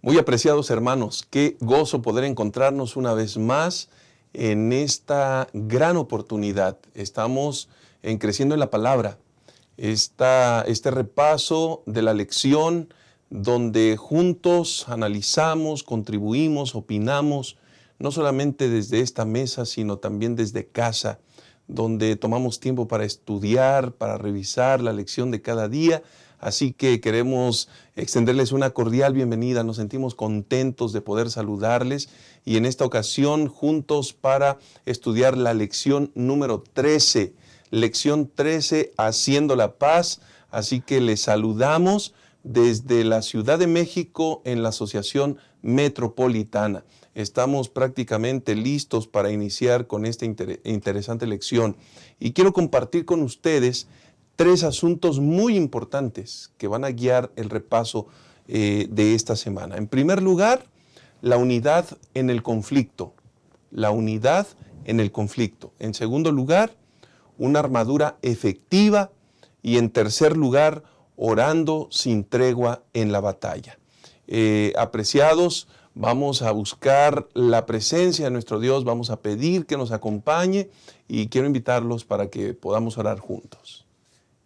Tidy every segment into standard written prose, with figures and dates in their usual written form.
Muy apreciados hermanos, qué gozo poder encontrarnos una vez más en esta gran oportunidad. Estamos creciendo en la palabra. Este repaso de la lección donde juntos analizamos, contribuimos, opinamos, no solamente desde esta mesa, sino también desde casa, donde tomamos tiempo para estudiar, para revisar la lección de cada día. Así que queremos extenderles una cordial bienvenida, nos sentimos contentos de poder saludarles y en esta ocasión juntos para estudiar la lección número 13, lección 13, Haciendo la Paz. Así que les saludamos desde la Ciudad de México en la Asociación Metropolitana. Estamos prácticamente listos para iniciar con esta interesante lección y quiero compartir con ustedes 3 asuntos muy importantes que van a guiar el repaso de esta semana. En primer lugar, la unidad en el conflicto. La unidad en el conflicto. En segundo lugar, una armadura efectiva. Y en tercer lugar, orando sin tregua en la batalla. Apreciados, vamos a buscar la presencia de nuestro Dios, vamos a pedir que nos acompañe y quiero invitarlos para que podamos orar juntos.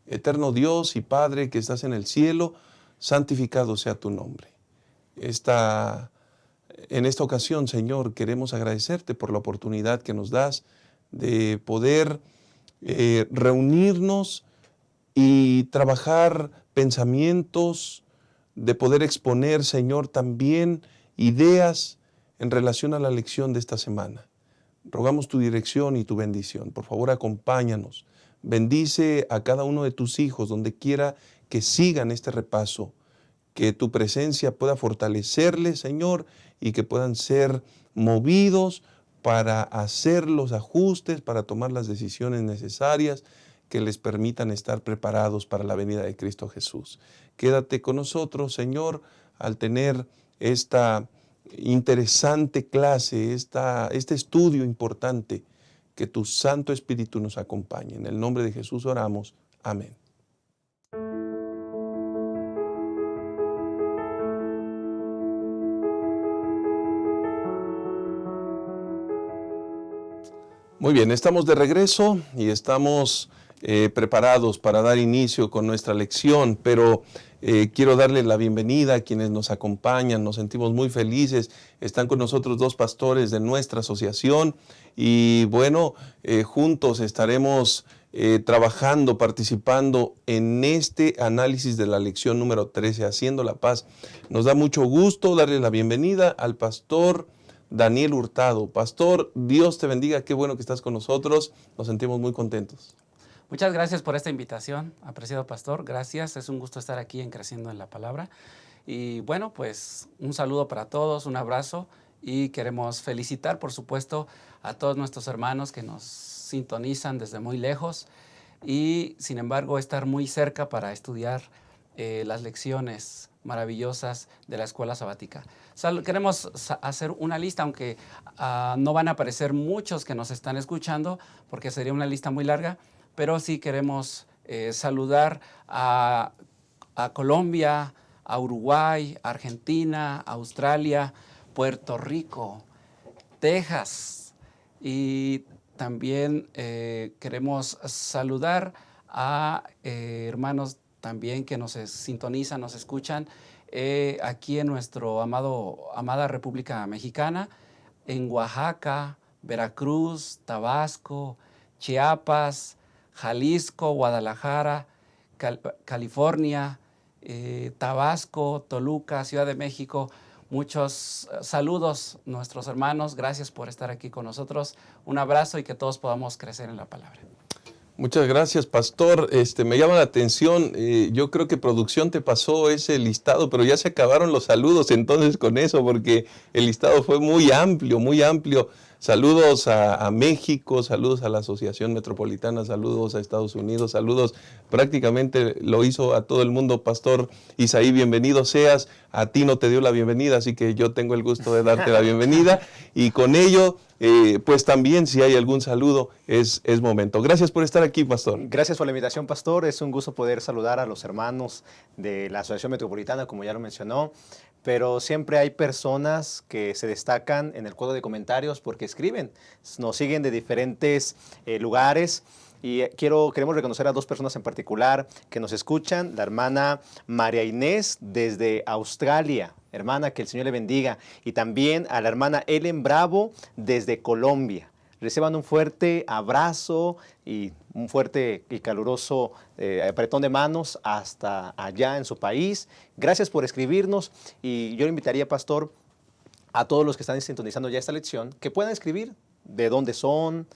Eterno Dios y Padre que estás en el cielo, santificado sea tu nombre. En esta ocasión, Señor, queremos agradecerte por la oportunidad que nos das de poder reunirnos y trabajar pensamientos, de poder exponer, Señor, también ideas en relación a la lección de esta semana. Rogamos tu dirección y tu bendición. Por favor, acompáñanos. Bendice a cada uno de tus hijos donde quiera que sigan este repaso. Que tu presencia pueda fortalecerles, Señor, y que puedan ser movidos para hacer los ajustes, para tomar las decisiones necesarias que les permitan estar preparados para la venida de Cristo Jesús. Quédate con nosotros, Señor, al tener esta interesante clase, este estudio importante. Que tu Santo Espíritu nos acompañe. En el nombre de Jesús oramos. Amén. Muy bien, estamos de regreso y estamos preparados para dar inicio con nuestra lección, pero quiero darle la bienvenida a quienes nos acompañan, nos sentimos muy felices. Están con nosotros 2 pastores de nuestra asociación y bueno, juntos estaremos trabajando, participando en este análisis de la lección número 13, Haciendo la Paz. Nos da mucho gusto darle la bienvenida al pastor Daniel Hurtado. Pastor, Dios te bendiga, qué bueno que estás con nosotros, nos sentimos muy contentos. Muchas gracias por esta invitación, apreciado pastor, gracias, es un gusto estar aquí en Creciendo en la Palabra. Y bueno, pues un saludo para todos, un abrazo y queremos felicitar, por supuesto, a todos nuestros hermanos que nos sintonizan desde muy lejos y, sin embargo, estar muy cerca para estudiar las lecciones maravillosas de la escuela sabática. Queremos hacer una lista, aunque no van a aparecer muchos que nos están escuchando, porque sería una lista muy larga, pero sí queremos saludar a Colombia, a Uruguay, Argentina, Australia, Puerto Rico, Texas y también queremos saludar a hermanos también que nos sintonizan, nos escuchan aquí en nuestra amada República Mexicana, en Oaxaca, Veracruz, Tabasco, Chiapas, Jalisco, Guadalajara, California, Tabasco, Toluca, Ciudad de México. Muchos saludos, nuestros hermanos. Gracias por estar aquí con nosotros. Un abrazo y que todos podamos crecer en la palabra. Muchas gracias, pastor. Me llama la atención, yo creo que producción te pasó ese listado, pero ya se acabaron los saludos entonces con eso, porque el listado fue muy amplio, muy amplio. Saludos a México, saludos a la Asociación Metropolitana, saludos a Estados Unidos, saludos, prácticamente lo hizo a todo el mundo. Pastor Isaí, bienvenido seas, a ti no te dio la bienvenida, así que yo tengo el gusto de darte la bienvenida y con ello, pues también si hay algún saludo es momento. Gracias por estar aquí, pastor. Gracias por la invitación, pastor. Es un gusto poder saludar a los hermanos de la Asociación Metropolitana, como ya lo mencionó. pero siempre hay personas que se destacan en el cuadro de comentarios porque escriben, nos siguen de diferentes lugares. Y queremos reconocer a dos personas en particular que nos escuchan. La hermana María Inés desde Australia. Hermana, que el Señor le bendiga. Y también a la hermana Ellen Bravo desde Colombia. Reciban un fuerte abrazo y un fuerte y caluroso apretón de manos hasta allá en su país. Gracias por escribirnos. Y yo le invitaría, pastor, a todos los que están sintonizando ya esta lección, que puedan escribir de dónde son,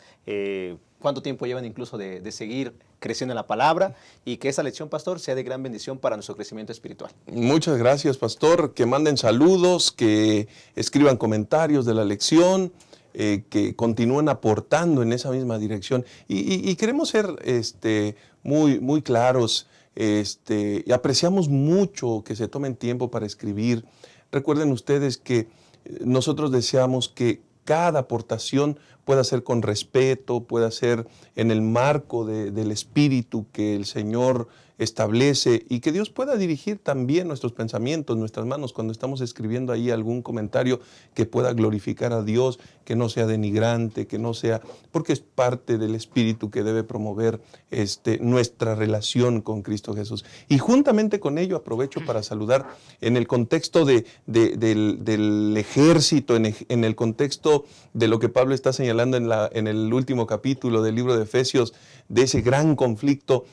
cuánto tiempo llevan incluso de seguir creciendo en la palabra, y que esa lección, pastor, sea de gran bendición para nuestro crecimiento espiritual. Muchas gracias, pastor. Que manden saludos, que escriban comentarios de la lección, que continúen aportando en esa misma dirección. Y queremos ser muy claros, y apreciamos mucho que se tomen tiempo para escribir. Recuerden ustedes que nosotros deseamos que cada aportación pueda ser con respeto, pueda ser en el marco del espíritu que el Señor establece, y que Dios pueda dirigir también nuestros pensamientos, nuestras manos, cuando estamos escribiendo ahí algún comentario que pueda glorificar a Dios, que no sea denigrante, que no sea, porque es parte del espíritu que debe promover nuestra relación con Cristo Jesús. Y juntamente con ello aprovecho para saludar en el contexto del ejército, en el contexto de lo que Pablo está señalando en el último capítulo del libro de Efesios, de ese gran conflicto.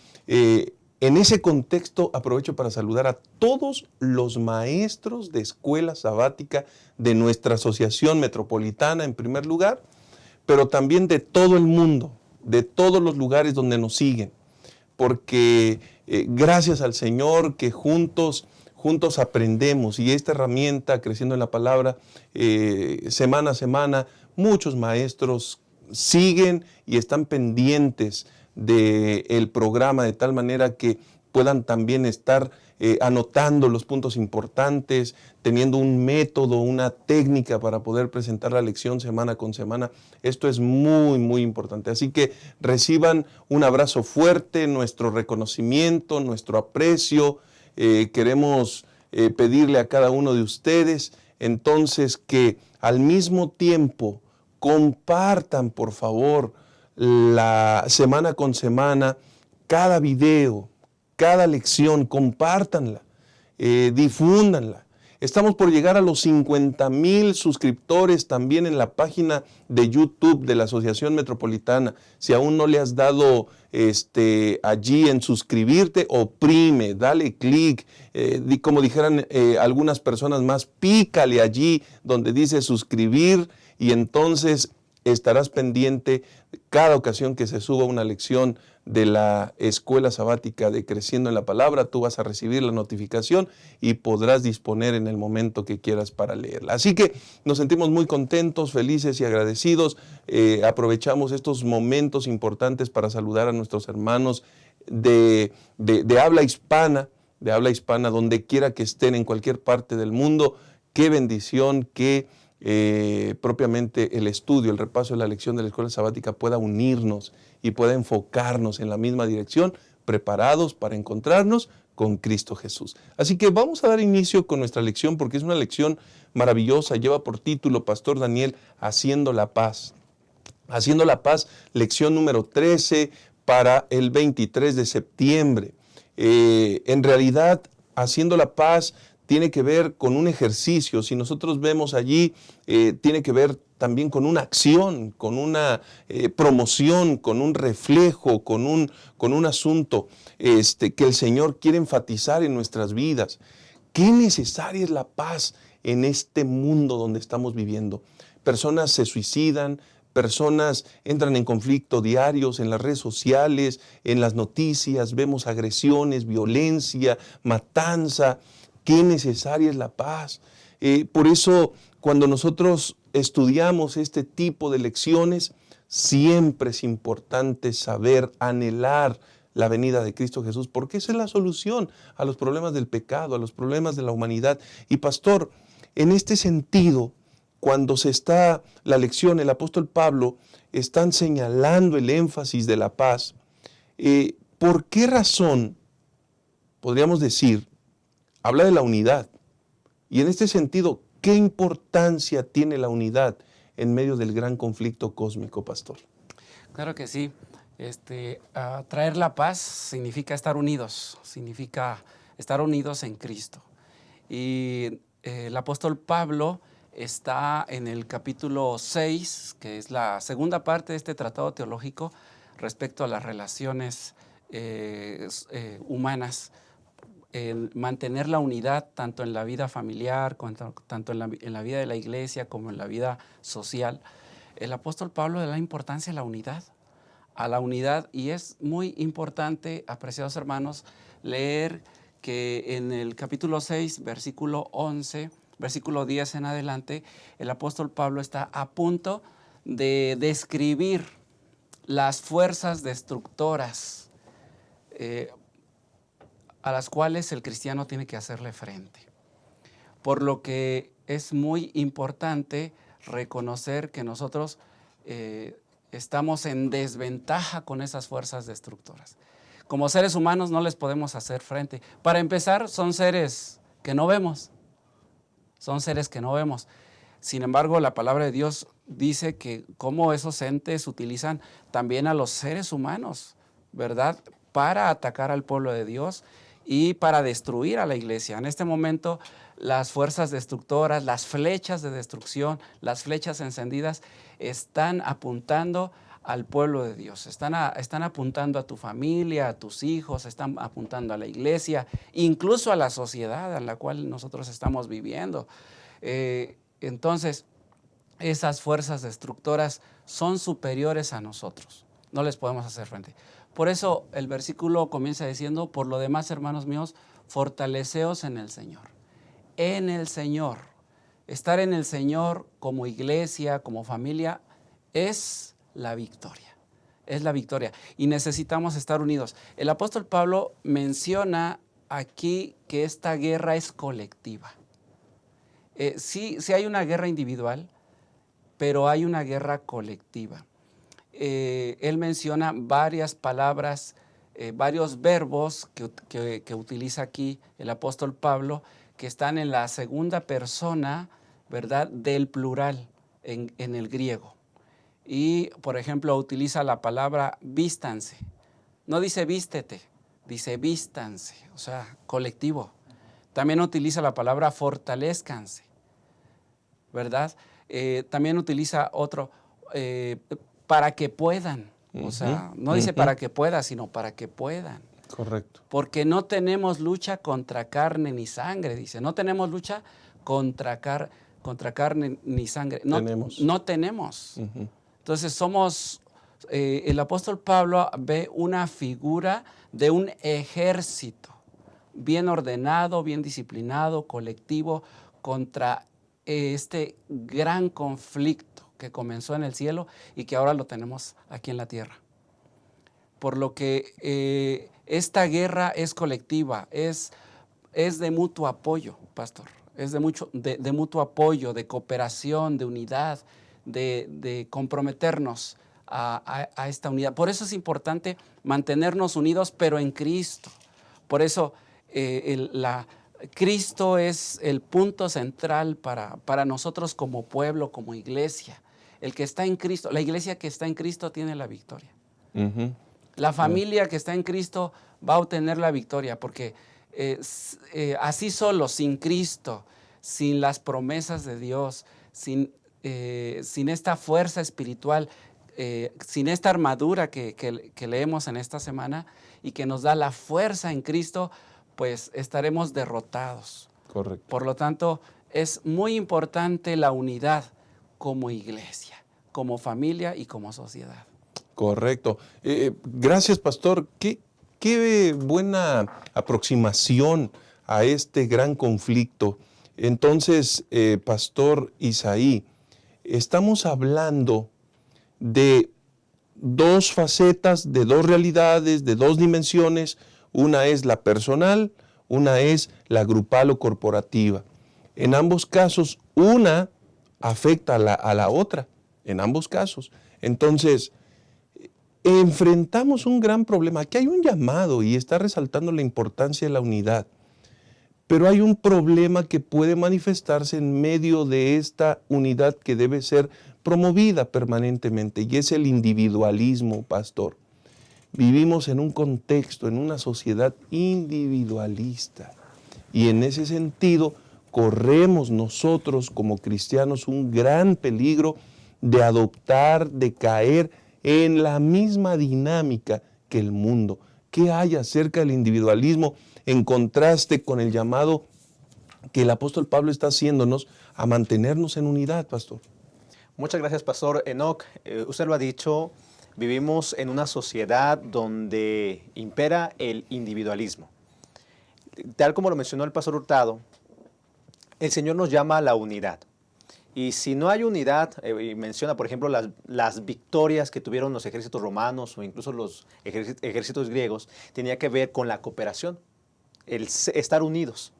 En ese contexto aprovecho para saludar a todos los maestros de escuela sabática de nuestra asociación metropolitana en primer lugar, pero también de todo el mundo, de todos los lugares donde nos siguen, porque gracias al Señor que juntos aprendemos, y esta herramienta, Creciendo en la Palabra, semana a semana, muchos maestros siguen y están pendientes del programa, de tal manera que puedan también estar anotando los puntos importantes, teniendo un método, una técnica para poder presentar la lección semana con semana. Esto es muy importante. Así que reciban un abrazo fuerte, nuestro reconocimiento, nuestro aprecio. Queremos pedirle a cada uno de ustedes entonces que al mismo tiempo compartan, por favor, la semana con semana, cada video, cada lección, compártanla, difúndanla. Estamos por llegar a los 50,000 suscriptores también en la página de YouTube de la Asociación Metropolitana. Si aún no le has dado allí en suscribirte, oprime, dale clic, como dijeran algunas personas más, pícale allí donde dice suscribir, y entonces estarás pendiente cada ocasión que se suba una lección de la escuela sabática de Creciendo en la Palabra. Tú vas a recibir la notificación y podrás disponer en el momento que quieras para leerla. Así que nos sentimos muy contentos, felices y agradecidos. Aprovechamos estos momentos importantes para saludar a nuestros hermanos de habla hispana, donde quiera que estén, en cualquier parte del mundo. Qué bendición que propiamente el estudio, el repaso de la lección de la escuela sabática pueda unirnos y pueda enfocarnos en la misma dirección, preparados para encontrarnos con Cristo Jesús. Así que vamos a dar inicio con nuestra lección, porque es una lección maravillosa. Lleva por título, Pastor Daniel, Haciendo la Paz. Haciendo la Paz, lección número 13 para el 23 de septiembre. En realidad, Haciendo la Paz tiene que ver con un ejercicio. Si nosotros vemos allí, tiene que ver también con una acción, con una promoción, con un reflejo, con un asunto que el Señor quiere enfatizar en nuestras vidas. Qué necesaria es la paz en este mundo donde estamos viviendo. Personas se suicidan, personas entran en conflicto diarios en las redes sociales, en las noticias, vemos agresiones, violencia, matanza. Qué necesaria es la paz. Por eso, cuando nosotros estudiamos este tipo de lecciones, siempre es importante saber, anhelar la venida de Cristo Jesús, porque esa es la solución a los problemas del pecado, a los problemas de la humanidad. Y pastor, en este sentido, cuando se está la lección, el apóstol Pablo están señalando el énfasis de la paz. ¿Por qué razón, podríamos decir, habla de la unidad, Y en este sentido, ¿qué importancia tiene la unidad en medio del gran conflicto cósmico, pastor? Claro que sí. Traer la paz significa estar unidos, significa estar unidos en Cristo. Y el apóstol Pablo está en el capítulo 6, que es la segunda parte de este tratado teológico respecto a las relaciones humanas, el mantener la unidad tanto en la vida familiar, tanto en la vida de la iglesia como en la vida social. El apóstol Pablo le da importancia a la unidad, y es muy importante, apreciados hermanos, leer que en el capítulo 6, versículo 11, versículo 10 en adelante, el apóstol Pablo está a punto de describir las fuerzas destructoras a las cuales el cristiano tiene que hacerle frente. Por lo que es muy importante reconocer que nosotros estamos en desventaja con esas fuerzas destructoras. Como seres humanos no les podemos hacer frente. Para empezar, son seres que no vemos. Son seres que no vemos. Sin embargo, la palabra de Dios dice que cómo esos entes utilizan también a los seres humanos, ¿verdad?, para atacar al pueblo de Dios y para destruir a la iglesia. En este momento, las fuerzas destructoras, las flechas de destrucción, las flechas encendidas están apuntando al pueblo de Dios, están apuntando a tu familia, a tus hijos, están apuntando a la iglesia, incluso a la sociedad en la cual nosotros estamos viviendo. Entonces, esas fuerzas destructoras son superiores a nosotros, no les podemos hacer frente. Por eso el versículo comienza diciendo: por lo demás, hermanos míos, fortaleceos en el Señor. En el Señor. Estar en el Señor como iglesia, como familia, es la victoria. Es la victoria. Y necesitamos estar unidos. El apóstol Pablo menciona aquí que esta guerra es colectiva. Sí hay una guerra individual, pero hay una guerra colectiva. Él menciona varias palabras, varios verbos que utiliza aquí el apóstol Pablo, que están en la segunda persona, ¿verdad?, del plural en el griego. Y, por ejemplo, utiliza la palabra vístanse. No dice vístete, dice vístanse, o sea, colectivo. También utiliza la palabra fortalezcanse, ¿verdad? También utiliza otro, para que puedan. O sea, no dice para que puedan, sino para que puedan. Correcto. Porque no tenemos lucha contra carne ni sangre, dice. No tenemos lucha contra carne ni sangre. No tenemos. Entonces el apóstol Pablo ve una figura de un ejército bien ordenado, bien disciplinado, colectivo, contra este gran conflicto que comenzó en el cielo y que ahora lo tenemos aquí en la tierra. Por lo que esta guerra es colectiva, es de mutuo apoyo, pastor. Es de mutuo apoyo, de cooperación, de unidad, de comprometernos a esta unidad. Por eso es importante mantenernos unidos, pero en Cristo. Por eso Cristo es el punto central para nosotros como pueblo, como iglesia. El que está en Cristo, la iglesia que está en Cristo tiene la victoria. La familia que está en Cristo va a obtener la victoria, porque así solo, sin Cristo, sin las promesas de Dios, sin esta fuerza espiritual, sin esta armadura que leemos en esta semana y que nos da la fuerza en Cristo, pues estaremos derrotados. Correcto. Por lo tanto, es muy importante la unidad como iglesia, como familia y como sociedad. Correcto. Gracias, pastor. Qué buena aproximación a este gran conflicto. Entonces, pastor Isaí, estamos hablando de dos facetas, de dos realidades, de dos dimensiones. Una es la personal, una es la grupal o corporativa. En ambos casos, una afecta a la otra, en ambos casos. Entonces, enfrentamos un gran problema. Aquí hay un llamado y está resaltando la importancia de la unidad. Pero hay un problema que puede manifestarse en medio de esta unidad que debe ser promovida permanentemente, y es el individualismo, pastor. Vivimos en un contexto, en una sociedad individualista, y en ese sentido corremos nosotros como cristianos un gran peligro de adoptar, de caer en la misma dinámica que el mundo. ¿Qué hay acerca del individualismo en contraste con el llamado que el apóstol Pablo está haciéndonos a mantenernos en unidad, pastor? Muchas gracias, Pastor Enoch. Usted lo ha dicho, vivimos en una sociedad donde impera el individualismo. Tal como lo mencionó el Pastor Hurtado, el Señor nos llama a la unidad. Y si no hay unidad, y menciona, por ejemplo, las victorias que tuvieron los ejércitos romanos o incluso los ejércitos griegos, tenía que ver con la cooperación, el estar unidos.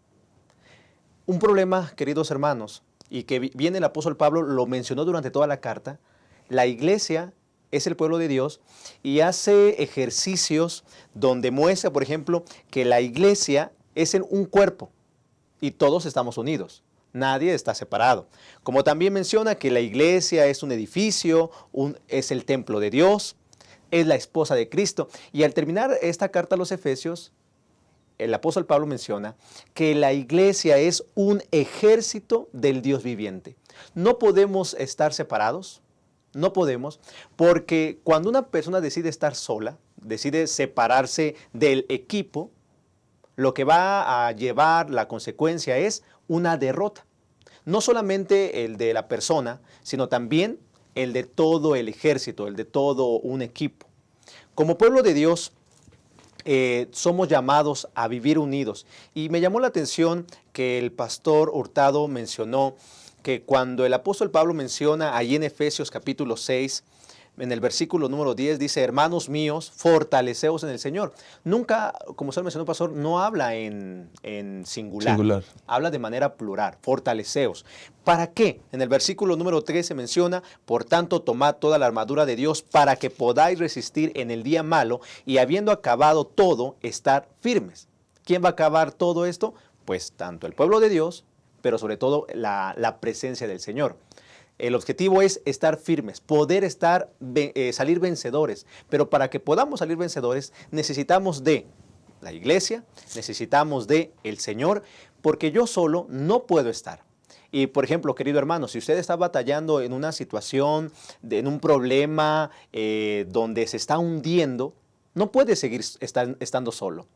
Un problema, queridos hermanos, y que viene el apóstol Pablo, lo mencionó durante toda la carta, la iglesia es el pueblo de Dios y hace ejercicios donde muestra, por ejemplo, que la iglesia es en un cuerpo y todos estamos unidos. Nadie está separado. Como también menciona que la iglesia es un edificio, es el templo de Dios, es la esposa de Cristo. Y al terminar esta carta a los Efesios, el apóstol Pablo menciona que la iglesia es un ejército del Dios viviente. No podemos estar separados, no podemos, porque cuando una persona decide estar sola, decide separarse del equipo, lo que va a llevar la consecuencia es una derrota. No solamente el de la persona, sino también el de todo el ejército, el de todo un equipo. Como pueblo de Dios, somos llamados a vivir unidos. Y me llamó la atención que el pastor Hurtado mencionó que cuando el apóstol Pablo menciona ahí en Efesios capítulo 6, en el versículo número 10 dice, hermanos míos, fortaleceos en el Señor. Nunca, como usted mencionó, pastor, no habla en singular. Habla de manera plural, fortaleceos. ¿Para qué? En el versículo número 13 menciona, por tanto, tomad toda la armadura de Dios para que podáis resistir en el día malo y habiendo acabado todo, estar firmes. ¿Quién va a acabar todo esto? Pues tanto el pueblo de Dios, pero sobre todo la presencia del Señor. El objetivo es estar firmes, poder salir vencedores. Pero para que podamos salir vencedores necesitamos de la iglesia, necesitamos de el Señor, porque yo solo no puedo estar. Y por ejemplo, querido hermano, si usted está batallando en una situación, en un problema donde se está hundiendo, no puede seguir estando solo.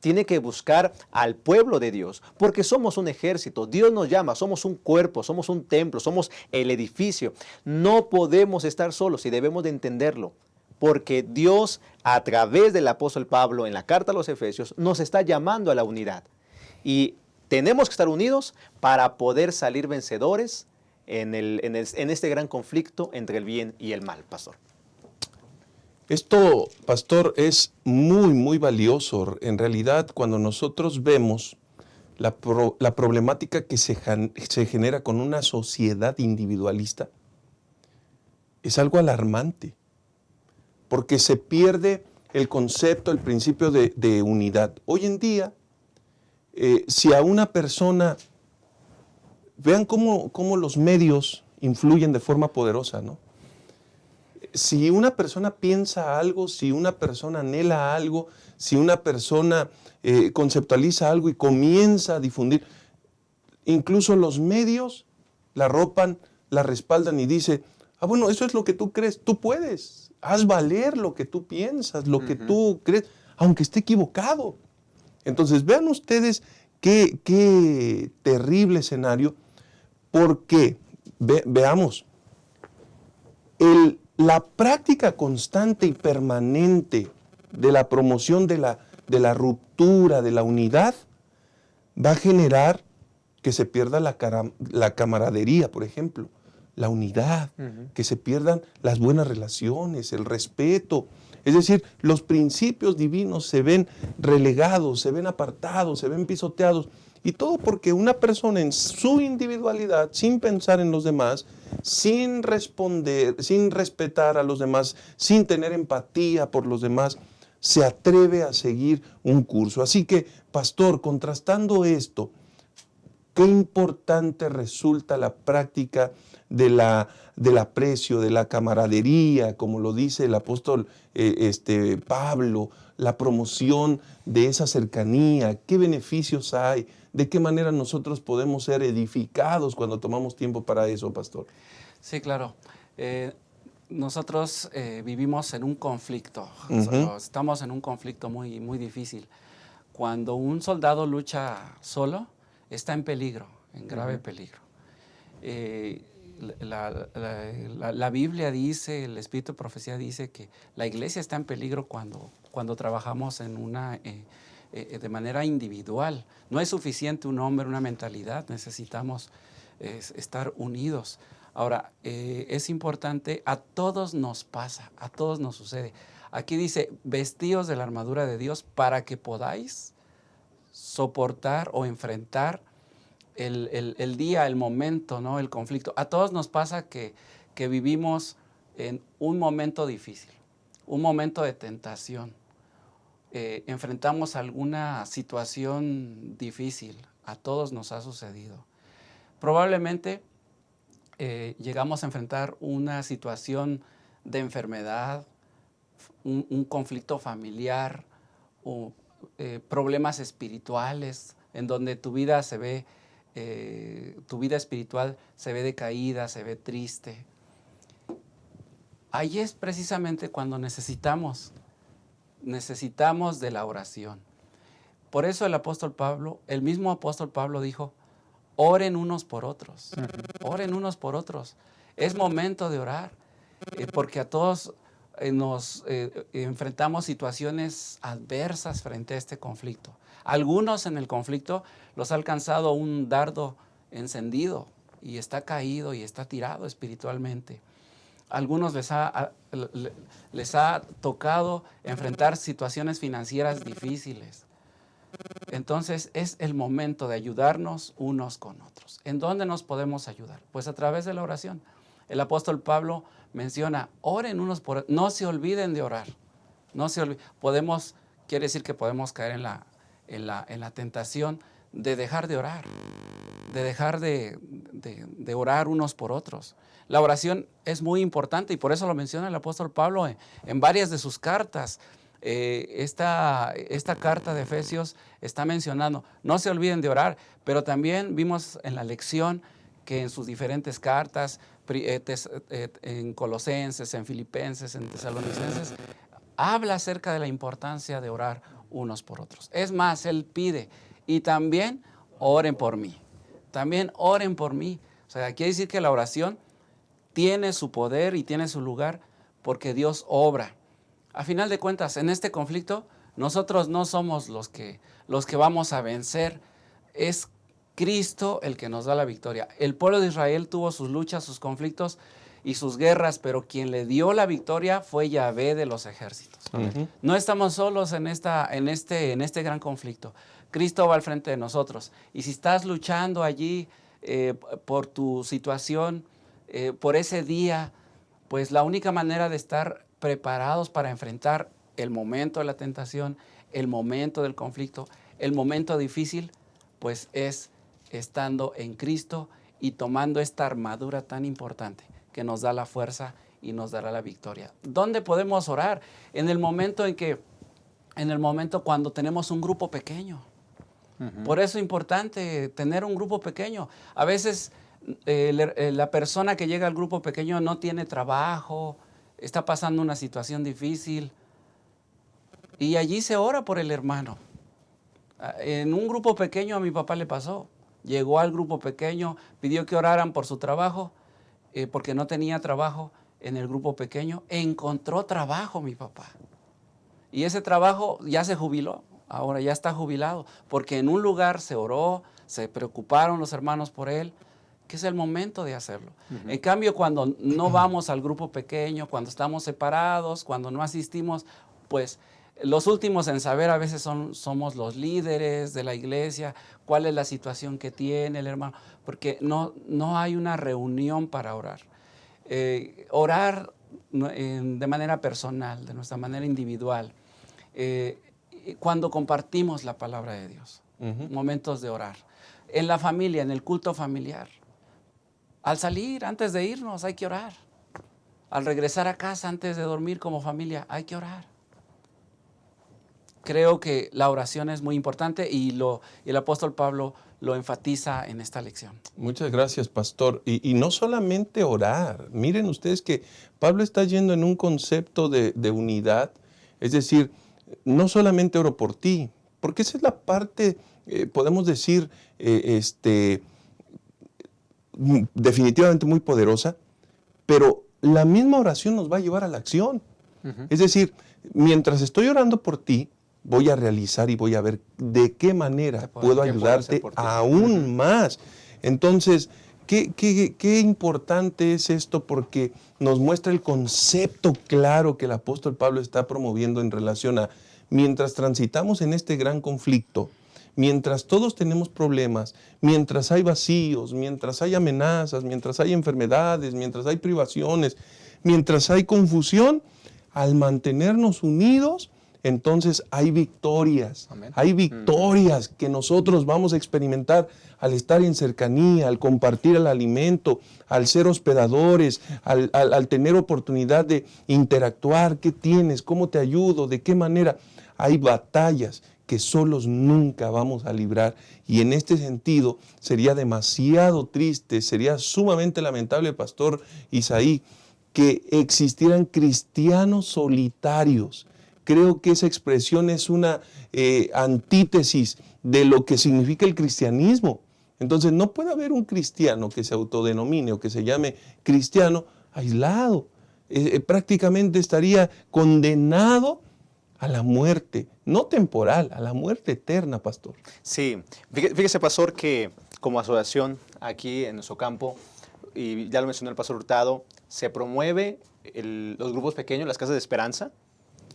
Tiene que buscar al pueblo de Dios, porque somos un ejército. Dios nos llama, somos un cuerpo, somos un templo, somos el edificio. No podemos estar solos y debemos de entenderlo, porque Dios, a través del apóstol Pablo en la carta a los Efesios, nos está llamando a la unidad. Y tenemos que estar unidos para poder salir vencedores en este gran conflicto entre el bien y el mal, pastor. Esto, pastor, es muy, muy valioso. En realidad, cuando nosotros vemos la problemática que se genera con una sociedad individualista, es algo alarmante, porque se pierde el concepto, el principio de unidad. Hoy en día, si a una persona, vean cómo los medios influyen de forma poderosa, ¿no? Si una persona piensa algo, si una persona anhela algo, si una persona conceptualiza algo y comienza a difundir, incluso los medios la arropan, la respaldan y dice, bueno, eso es lo que tú crees, tú puedes, haz valer lo que tú piensas, lo que tú crees, aunque esté equivocado. Entonces vean ustedes qué terrible escenario, porque veamos, la práctica constante y permanente de la promoción de la ruptura, de la unidad, va a generar que se pierda la camaradería, por ejemplo, la unidad, que se pierdan las buenas relaciones, el respeto. Es decir, los principios divinos se ven relegados, se ven apartados, se ven pisoteados. Y todo porque una persona en su individualidad, sin pensar en los demás, sin responder, sin respetar a los demás, sin tener empatía por los demás, se atreve a seguir un curso. Así que, pastor, contrastando esto qué importante resulta la práctica del aprecio, de la camaradería, como lo dice el apóstol Pablo, la promoción de esa cercanía, qué beneficios hay, de qué manera nosotros podemos ser edificados cuando tomamos tiempo para eso, pastor. Sí, claro. Nosotros vivimos en un conflicto, estamos en un conflicto muy, muy difícil. Cuando un soldado lucha solo, está en peligro, en grave peligro. La Biblia dice, el Espíritu de Profecía dice que la iglesia está en peligro cuando trabajamos en de manera individual. No es suficiente un hombre, una mentalidad, necesitamos estar unidos. Ahora, es importante, a todos nos pasa, a todos nos sucede. Aquí dice, vestíos de la armadura de Dios para que podáis soportar o enfrentar el día, el momento, ¿no? El conflicto. A todos nos pasa que vivimos en un momento difícil, un momento de tentación. Enfrentamos alguna situación difícil, a todos nos ha sucedido. Probablemente llegamos a enfrentar una situación de enfermedad, un conflicto familiar, o problemas espirituales, en donde tu vida espiritual se ve decaída, se ve triste. Ahí es precisamente cuando necesitamos de la oración. Por eso el mismo apóstol Pablo dijo, oren unos por otros, oren unos por otros. Es momento de orar, porque a todos nos enfrentamos situaciones adversas frente a este conflicto. Algunos en el conflicto los ha alcanzado un dardo encendido y está caído y está tirado espiritualmente. Algunos les ha tocado enfrentar situaciones financieras difíciles. Entonces es el momento de ayudarnos unos con otros. ¿En dónde nos podemos ayudar? Pues a través de la oración. El apóstol Pablo menciona, oren unos por otros, no se olviden de orar. Quiere decir que podemos caer en la tentación de dejar de orar, de dejar de orar unos por otros. La oración es muy importante y por eso lo menciona el apóstol Pablo en varias de sus cartas. Esta carta de Efesios está mencionando, no se olviden de orar, pero también vimos en la lección que en sus diferentes cartas, en Colosenses, en Filipenses, en Tesalonicenses, habla acerca de la importancia de orar unos por otros. Es más, él pide, y también oren por mí, también oren por mí. O sea, quiere decir que la oración tiene su poder y tiene su lugar porque Dios obra. A final de cuentas, en este conflicto, nosotros no somos los que vamos a vencer. Es Cristo el que nos da la victoria. El pueblo de Israel tuvo sus luchas, sus conflictos y sus guerras, pero quien le dio la victoria fue Yahvé de los ejércitos. No estamos solos en este gran conflicto. Cristo va al frente de nosotros. Y si estás luchando allí por tu situación, por ese día, pues la única manera de estar preparados para enfrentar el momento de la tentación, el momento del conflicto, el momento difícil, pues es estando en Cristo y tomando esta armadura tan importante que nos da la fuerza y nos dará la victoria. ¿Dónde podemos orar? En el momento cuando tenemos un grupo pequeño. Por eso es importante tener un grupo pequeño. A veces la persona que llega al grupo pequeño no tiene trabajo, está pasando una situación difícil y allí se ora por el hermano. En un grupo pequeño a mi papá le pasó. Llegó al grupo pequeño, pidió que oraran por su trabajo, porque no tenía trabajo en el grupo pequeño. Encontró trabajo mi papá. Y ese trabajo ya se jubiló, ahora ya está jubilado, porque en un lugar se oró, se preocuparon los hermanos por él, que es el momento de hacerlo. En cambio, cuando no vamos al grupo pequeño, cuando estamos separados, cuando no asistimos, pues los últimos en saber a veces somos los líderes de la iglesia, cuál es la situación que tiene el hermano, porque no hay una reunión para orar. Orar de manera personal, de nuestra manera individual, cuando compartimos la palabra de Dios. momentos de orar. En la familia, en el culto familiar. Al salir, antes de irnos, hay que orar. Al regresar a casa, antes de dormir como familia, hay que orar. Creo que la oración es muy importante y el apóstol Pablo lo enfatiza en esta lección. Muchas gracias, pastor. Y no solamente orar. Miren ustedes que Pablo está yendo en un concepto de unidad. Es decir, no solamente oro por ti, porque esa es la parte, podemos decir, definitivamente muy poderosa, pero la misma oración nos va a llevar a la acción. Es decir, mientras estoy orando por ti, voy a realizar y voy a ver de qué manera puedo ayudarte aún más. Entonces, qué importante es esto, porque nos muestra el concepto claro que el apóstol Pablo está promoviendo en relación a, mientras transitamos en este gran conflicto, mientras todos tenemos problemas, mientras hay vacíos, mientras hay amenazas, mientras hay enfermedades, mientras hay privaciones, mientras hay confusión, al mantenernos unidos, entonces hay victorias. Amén. Hay victorias que nosotros vamos a experimentar al estar en cercanía, al compartir el alimento, al ser hospedadores, al tener oportunidad de interactuar. ¿Qué tienes? ¿Cómo te ayudo? ¿De qué manera? Hay batallas que solos nunca vamos a librar, y en este sentido sería demasiado triste, sería sumamente lamentable, pastor Isaí, que existieran cristianos solitarios. Creo que esa expresión es una antítesis de lo que significa el cristianismo. Entonces no puede haber un cristiano que se autodenomine o que se llame cristiano aislado. Prácticamente estaría condenado a la muerte, no temporal, a la muerte eterna, pastor. Sí, fíjese, pastor, que como asociación aquí en nuestro campo, y ya lo mencionó el pastor Hurtado, se promueve los grupos pequeños, las casas de esperanza,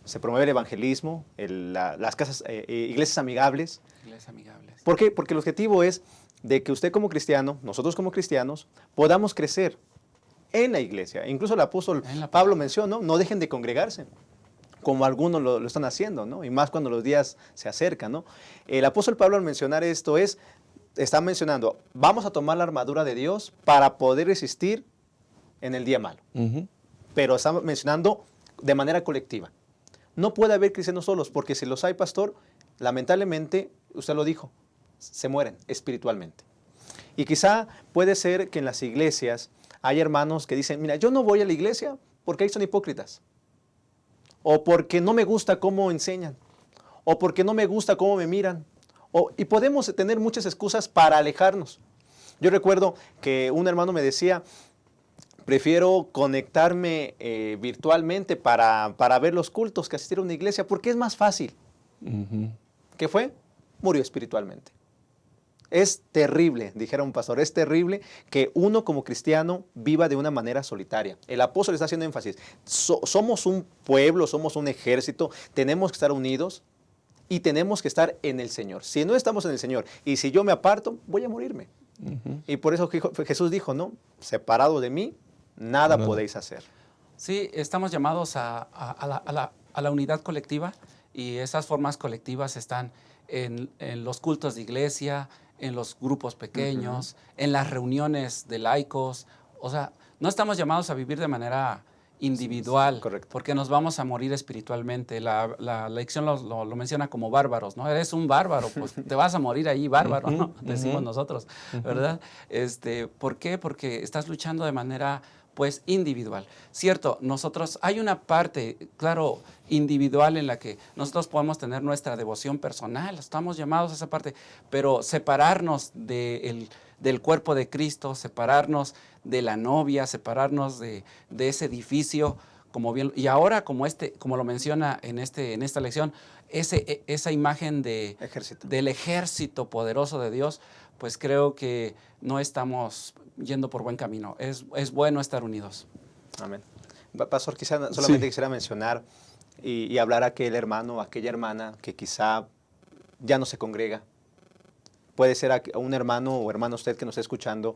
se promueve el evangelismo, las casas, iglesias amigables. Iglesias amigables. ¿Por qué? Porque el objetivo es de que usted como cristiano, nosotros como cristianos, podamos crecer en la iglesia. Incluso el apóstol Pablo mencionó, no dejen de congregarse, como algunos lo están haciendo, ¿no? Y más cuando los días se acercan, ¿no? El apóstol Pablo, al mencionar esto, está mencionando, vamos a tomar la armadura de Dios para poder resistir en el día malo. Pero está mencionando de manera colectiva. No puede haber cristianos solos, porque si los hay, pastor, lamentablemente, usted lo dijo, se mueren espiritualmente. Y quizá puede ser que en las iglesias hay hermanos que dicen, mira, yo no voy a la iglesia porque ahí son hipócritas. O porque no me gusta cómo enseñan, o porque no me gusta cómo me miran. Y podemos tener muchas excusas para alejarnos. Yo recuerdo que un hermano me decía, prefiero conectarme virtualmente para ver los cultos que asistir a una iglesia, porque es más fácil. ¿Qué fue? Murió espiritualmente. Es terrible, dijera un pastor, es terrible que uno como cristiano viva de una manera solitaria. El apóstol está haciendo énfasis. Somos un pueblo, somos un ejército, tenemos que estar unidos y tenemos que estar en el Señor. Si no estamos en el Señor y si yo me aparto, voy a morirme. Y por eso Jesús dijo, ¿no? Separado de mí, nada podéis hacer. Sí, estamos llamados a la unidad colectiva, y esas formas colectivas están en los cultos de iglesia, en los grupos pequeños, en las reuniones de laicos. O sea, no estamos llamados a vivir de manera individual, sí, porque nos vamos a morir espiritualmente. La lección lo menciona como bárbaros, ¿no? Eres un bárbaro, pues te vas a morir ahí bárbaro, ¿no? Decimos nosotros, ¿verdad? ¿Por qué? Porque estás luchando de manera, pues, individual. Cierto, nosotros, hay una parte, claro, individual en la que nosotros podemos tener nuestra devoción personal, estamos llamados a esa parte, pero separarnos del cuerpo de Cristo, separarnos de la novia, separarnos de ese edificio, como bien, y ahora como lo menciona en esta lección, esa imagen del ejército poderoso de Dios, pues creo que no estamos yendo por buen camino. Es bueno estar unidos. Amén. Pastor, quizá solamente quisiera mencionar y hablar a aquel hermano, a aquella hermana que quizá ya no se congrega. Puede ser a un hermano o hermana usted que nos esté escuchando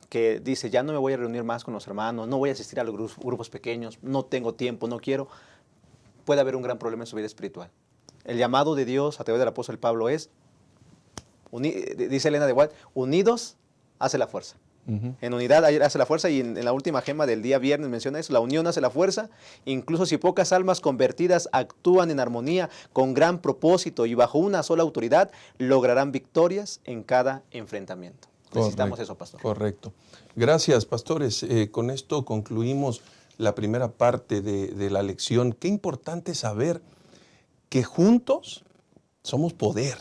que dice, ya no me voy a reunir más con los hermanos, no voy a asistir a los grupos pequeños, no tengo tiempo, no quiero. Puede haber un gran problema en su vida espiritual. El llamado de Dios a través del apóstol Pablo es, dice Elena de White, unidos hace la fuerza. En unidad hace la fuerza, y en la última gema del día viernes menciona eso: la unión hace la fuerza. Incluso si pocas almas convertidas actúan en armonía, con gran propósito y bajo una sola autoridad, lograrán victorias en cada enfrentamiento. Necesitamos eso, pastor. Correcto. Gracias, pastores. Con esto concluimos la primera parte de la lección. Qué importante saber que juntos somos poder,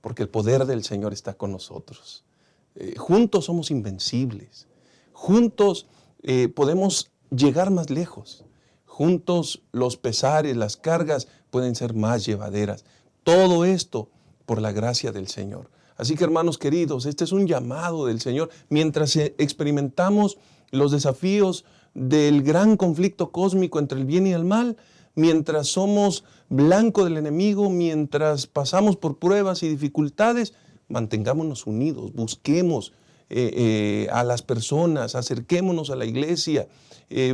porque el poder del Señor está con nosotros. Juntos somos invencibles. Juntos podemos llegar más lejos. Juntos los pesares, las cargas pueden ser más llevaderas. Todo esto por la gracia del Señor. Así que, hermanos queridos, este es un llamado del Señor. Mientras experimentamos los desafíos del gran conflicto cósmico entre el bien y el mal, mientras somos blanco del enemigo, mientras pasamos por pruebas y dificultades, mantengámonos unidos, busquemos a las personas, acerquémonos a la iglesia,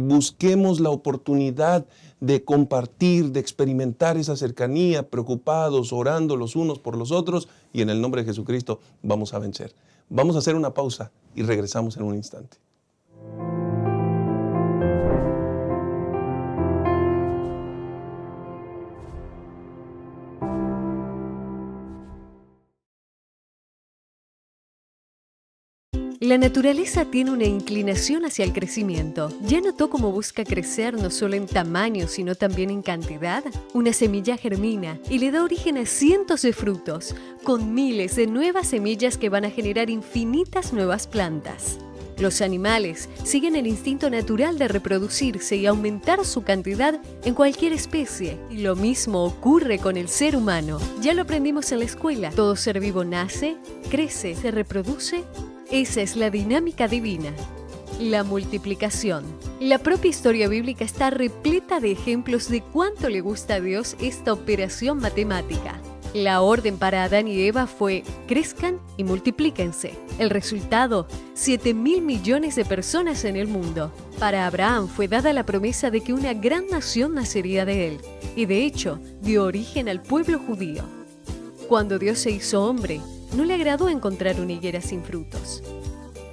busquemos la oportunidad de compartir, de experimentar esa cercanía, preocupados, orando los unos por los otros, y en el nombre de Jesucristo vamos a vencer. Vamos a hacer una pausa y regresamos en un instante. La naturaleza tiene una inclinación hacia el crecimiento. ¿Ya notó cómo busca crecer no solo en tamaño, sino también en cantidad? Una semilla germina y le da origen a cientos de frutos, con miles de nuevas semillas que van a generar infinitas nuevas plantas. Los animales siguen el instinto natural de reproducirse y aumentar su cantidad en cualquier especie. Y lo mismo ocurre con el ser humano. Ya lo aprendimos en la escuela. Todo ser vivo nace, crece, se reproduce. Esa es la dinámica divina. La multiplicación. La propia historia bíblica está repleta de ejemplos de cuánto le gusta a Dios esta operación matemática. La orden para Adán y Eva fue: crezcan y multiplíquense. El resultado: 7.000 millones de personas en el mundo. Para Abraham fue dada la promesa de que una gran nación nacería de él, y de hecho dio origen al pueblo judío. Cuando Dios se hizo hombre, no le agradó encontrar una higuera sin frutos.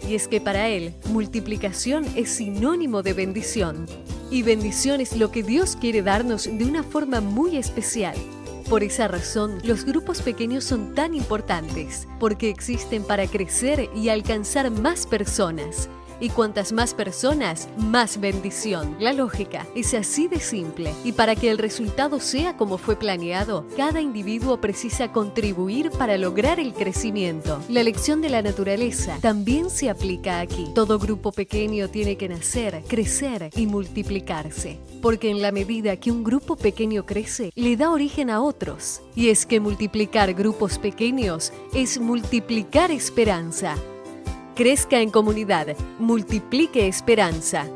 Y es que para él, multiplicación es sinónimo de bendición. Y bendición es lo que Dios quiere darnos de una forma muy especial. Por esa razón, los grupos pequeños son tan importantes, porque existen para crecer y alcanzar más personas. Y cuantas más personas, más bendición. La lógica es así de simple. Y para que el resultado sea como fue planeado, cada individuo precisa contribuir para lograr el crecimiento. La lección de la naturaleza también se aplica aquí. Todo grupo pequeño tiene que nacer, crecer y multiplicarse. Porque en la medida que un grupo pequeño crece, le da origen a otros. Y es que multiplicar grupos pequeños es multiplicar esperanza. Crezca en comunidad, multiplique esperanza.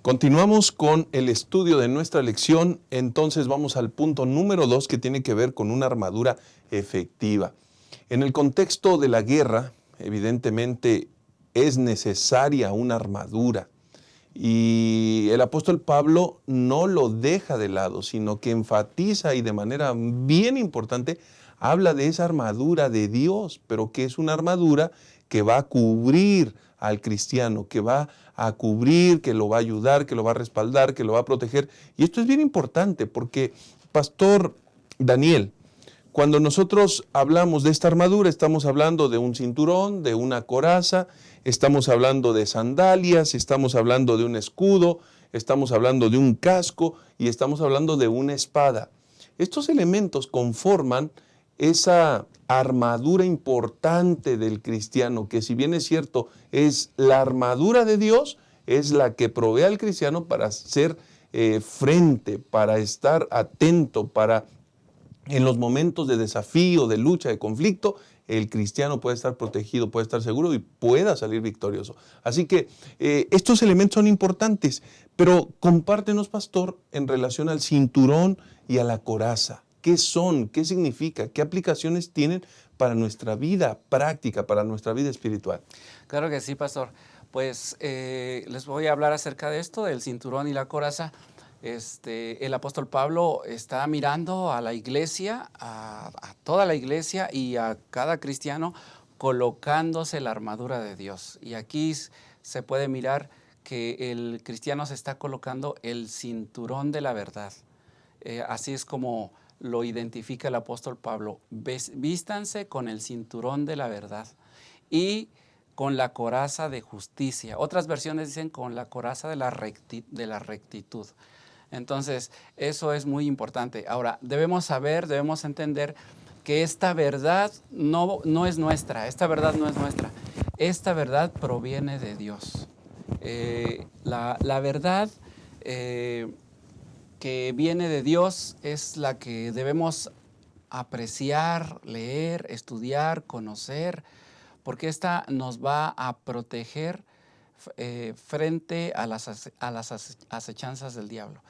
Continuamos con el estudio de nuestra lección. Entonces vamos al punto número 2, que tiene que ver con una armadura efectiva. En el contexto de la guerra, evidentemente es necesaria una armadura. Y el apóstol Pablo no lo deja de lado, sino que enfatiza y de manera bien importante habla de esa armadura de Dios, pero que es una armadura que va a cubrir al cristiano, que va a cubrir, que lo va a ayudar, que lo va a respaldar, que lo va a proteger. Y esto es bien importante porque, Pastor Daniel, cuando nosotros hablamos de esta armadura, estamos hablando de un cinturón, de una coraza, estamos hablando de sandalias, estamos hablando de un escudo, estamos hablando de un casco y estamos hablando de una espada. Estos elementos conforman esa armadura importante del cristiano, que si bien es cierto, es la armadura de Dios, es la que provee al cristiano para hacer frente, para estar atento, para en los momentos de desafío, de lucha, de conflicto, el cristiano puede estar protegido, puede estar seguro y pueda salir victorioso. Así que estos elementos son importantes, pero compártenos, pastor, en relación al cinturón y a la coraza. ¿Qué son? ¿Qué significa? ¿Qué aplicaciones tienen para nuestra vida práctica, para nuestra vida espiritual? Claro que sí, pastor. Pues les voy a hablar acerca de esto, del cinturón y la coraza. El apóstol Pablo está mirando a la iglesia, a toda la iglesia y a cada cristiano colocándose la armadura de Dios. Y aquí se puede mirar que el cristiano se está colocando el cinturón de la verdad. Así es como lo identifica el apóstol Pablo. Vístanse con el cinturón de la verdad y con la coraza de justicia. Otras versiones dicen con la coraza de la rectitud. Entonces, eso es muy importante. Ahora, debemos entender que esta verdad no es nuestra. Esta verdad no es nuestra. Esta verdad proviene de Dios. La verdad que viene de Dios es la que debemos apreciar, leer, estudiar, conocer, porque esta nos va a proteger frente a las acechanzas del diablo.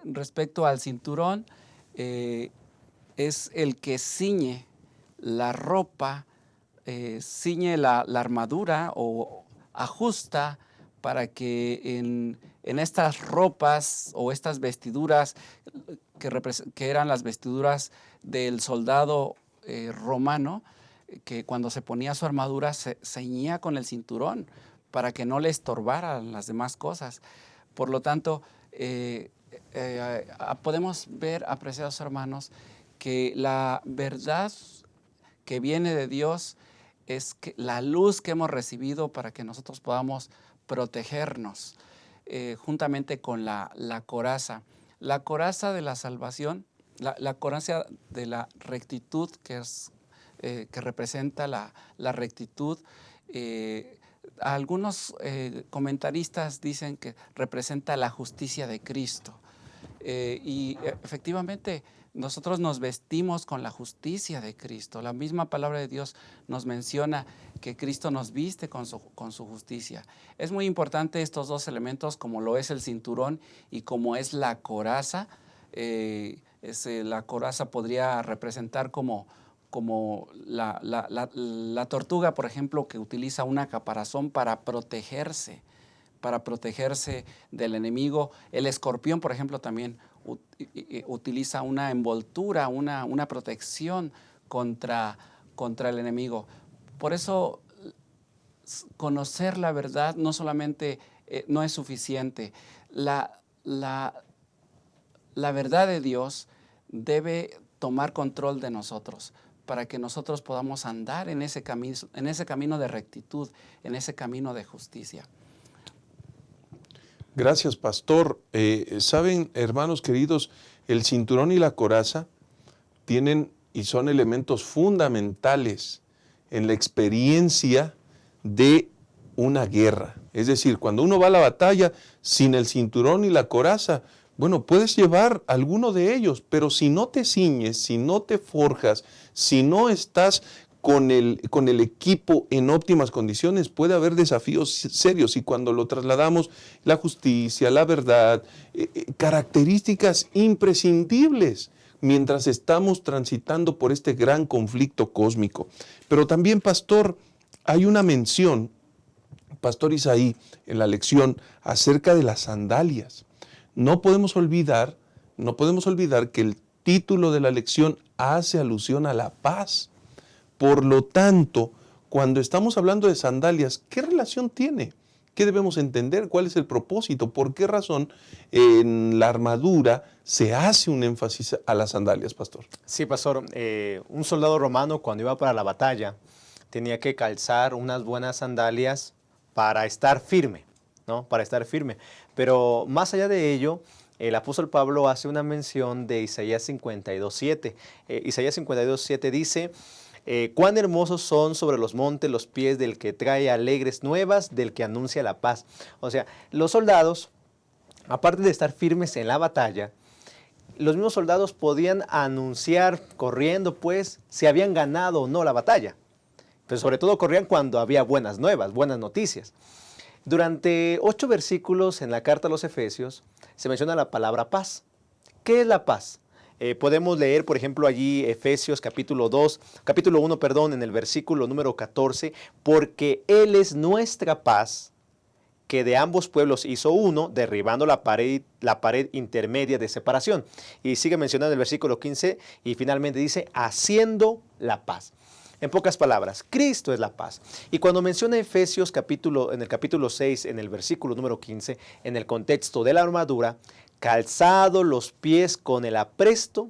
Respecto al cinturón, es el que ciñe la ropa, ciñe la armadura o ajusta para que en estas ropas o estas vestiduras que eran las vestiduras del soldado romano, que cuando se ponía su armadura se ceñía con el cinturón para que no le estorbaran las demás cosas. Por lo tanto, podemos ver, apreciados hermanos, que la verdad que viene de Dios es que la luz que hemos recibido para que nosotros podamos protegernos, juntamente con la coraza. La coraza de la salvación, la coraza de la rectitud, que representa la rectitud. Algunos comentaristas dicen que representa la justicia de Cristo. Y efectivamente, nosotros nos vestimos con la justicia de Cristo. La misma palabra de Dios nos menciona que Cristo nos viste con su justicia. Es muy importante estos dos elementos, como lo es el cinturón y como es la coraza. La coraza podría representar como la tortuga, por ejemplo, que utiliza una caparazón para protegerse del enemigo. El escorpión, por ejemplo, también utiliza una envoltura, una protección contra el enemigo. Por eso, conocer la verdad no solamente no es suficiente. La verdad de Dios debe tomar control de nosotros para que nosotros podamos andar en ese camino de rectitud, en ese camino de justicia. Gracias, pastor. Saben, hermanos queridos, el cinturón y la coraza tienen y son elementos fundamentales en la experiencia de una guerra. Es decir, cuando uno va a la batalla sin el cinturón y la coraza, bueno, puedes llevar alguno de ellos, pero si no te ciñes, si no te forjas, si no estás con el equipo en óptimas condiciones, puede haber desafíos serios. Y cuando lo trasladamos, la justicia, la verdad, características imprescindibles mientras estamos transitando por este gran conflicto cósmico. Pero también, pastor, hay una mención, pastor Isaí, en la lección acerca de las sandalias. No podemos olvidar que el título de la lección hace alusión a la paz. Por lo tanto, cuando estamos hablando de sandalias, ¿qué relación tiene? ¿Qué debemos entender? ¿Cuál es el propósito? ¿Por qué razón en la armadura se hace un énfasis a las sandalias, pastor? Sí, pastor. Un soldado romano, cuando iba para la batalla, tenía que calzar unas buenas sandalias para estar firme, ¿no? Para estar firme. Pero más allá de ello, el apóstol Pablo hace una mención de Isaías 52:7. Isaías 52:7 dice: cuán hermosos son sobre los montes los pies del que trae alegres nuevas, del que anuncia la paz. O sea, los soldados, aparte de estar firmes en la batalla, los mismos soldados podían anunciar corriendo, pues, si habían ganado o no la batalla. Pero sobre todo corrían cuando había buenas nuevas, buenas noticias. Durante 8 versículos en la carta a los Efesios se menciona la palabra paz. ¿Qué es la paz? Podemos leer, por ejemplo, allí Efesios capítulo 1, perdón, en el versículo número 14, porque Él es nuestra paz, que de ambos pueblos hizo uno, derribando la pared intermedia de separación. Y sigue mencionando el versículo 15 y finalmente dice, haciendo la paz. En pocas palabras, Cristo es la paz. Y cuando menciona Efesios en el capítulo 6, en el versículo número 15, en el contexto de la armadura, calzado los pies con el apresto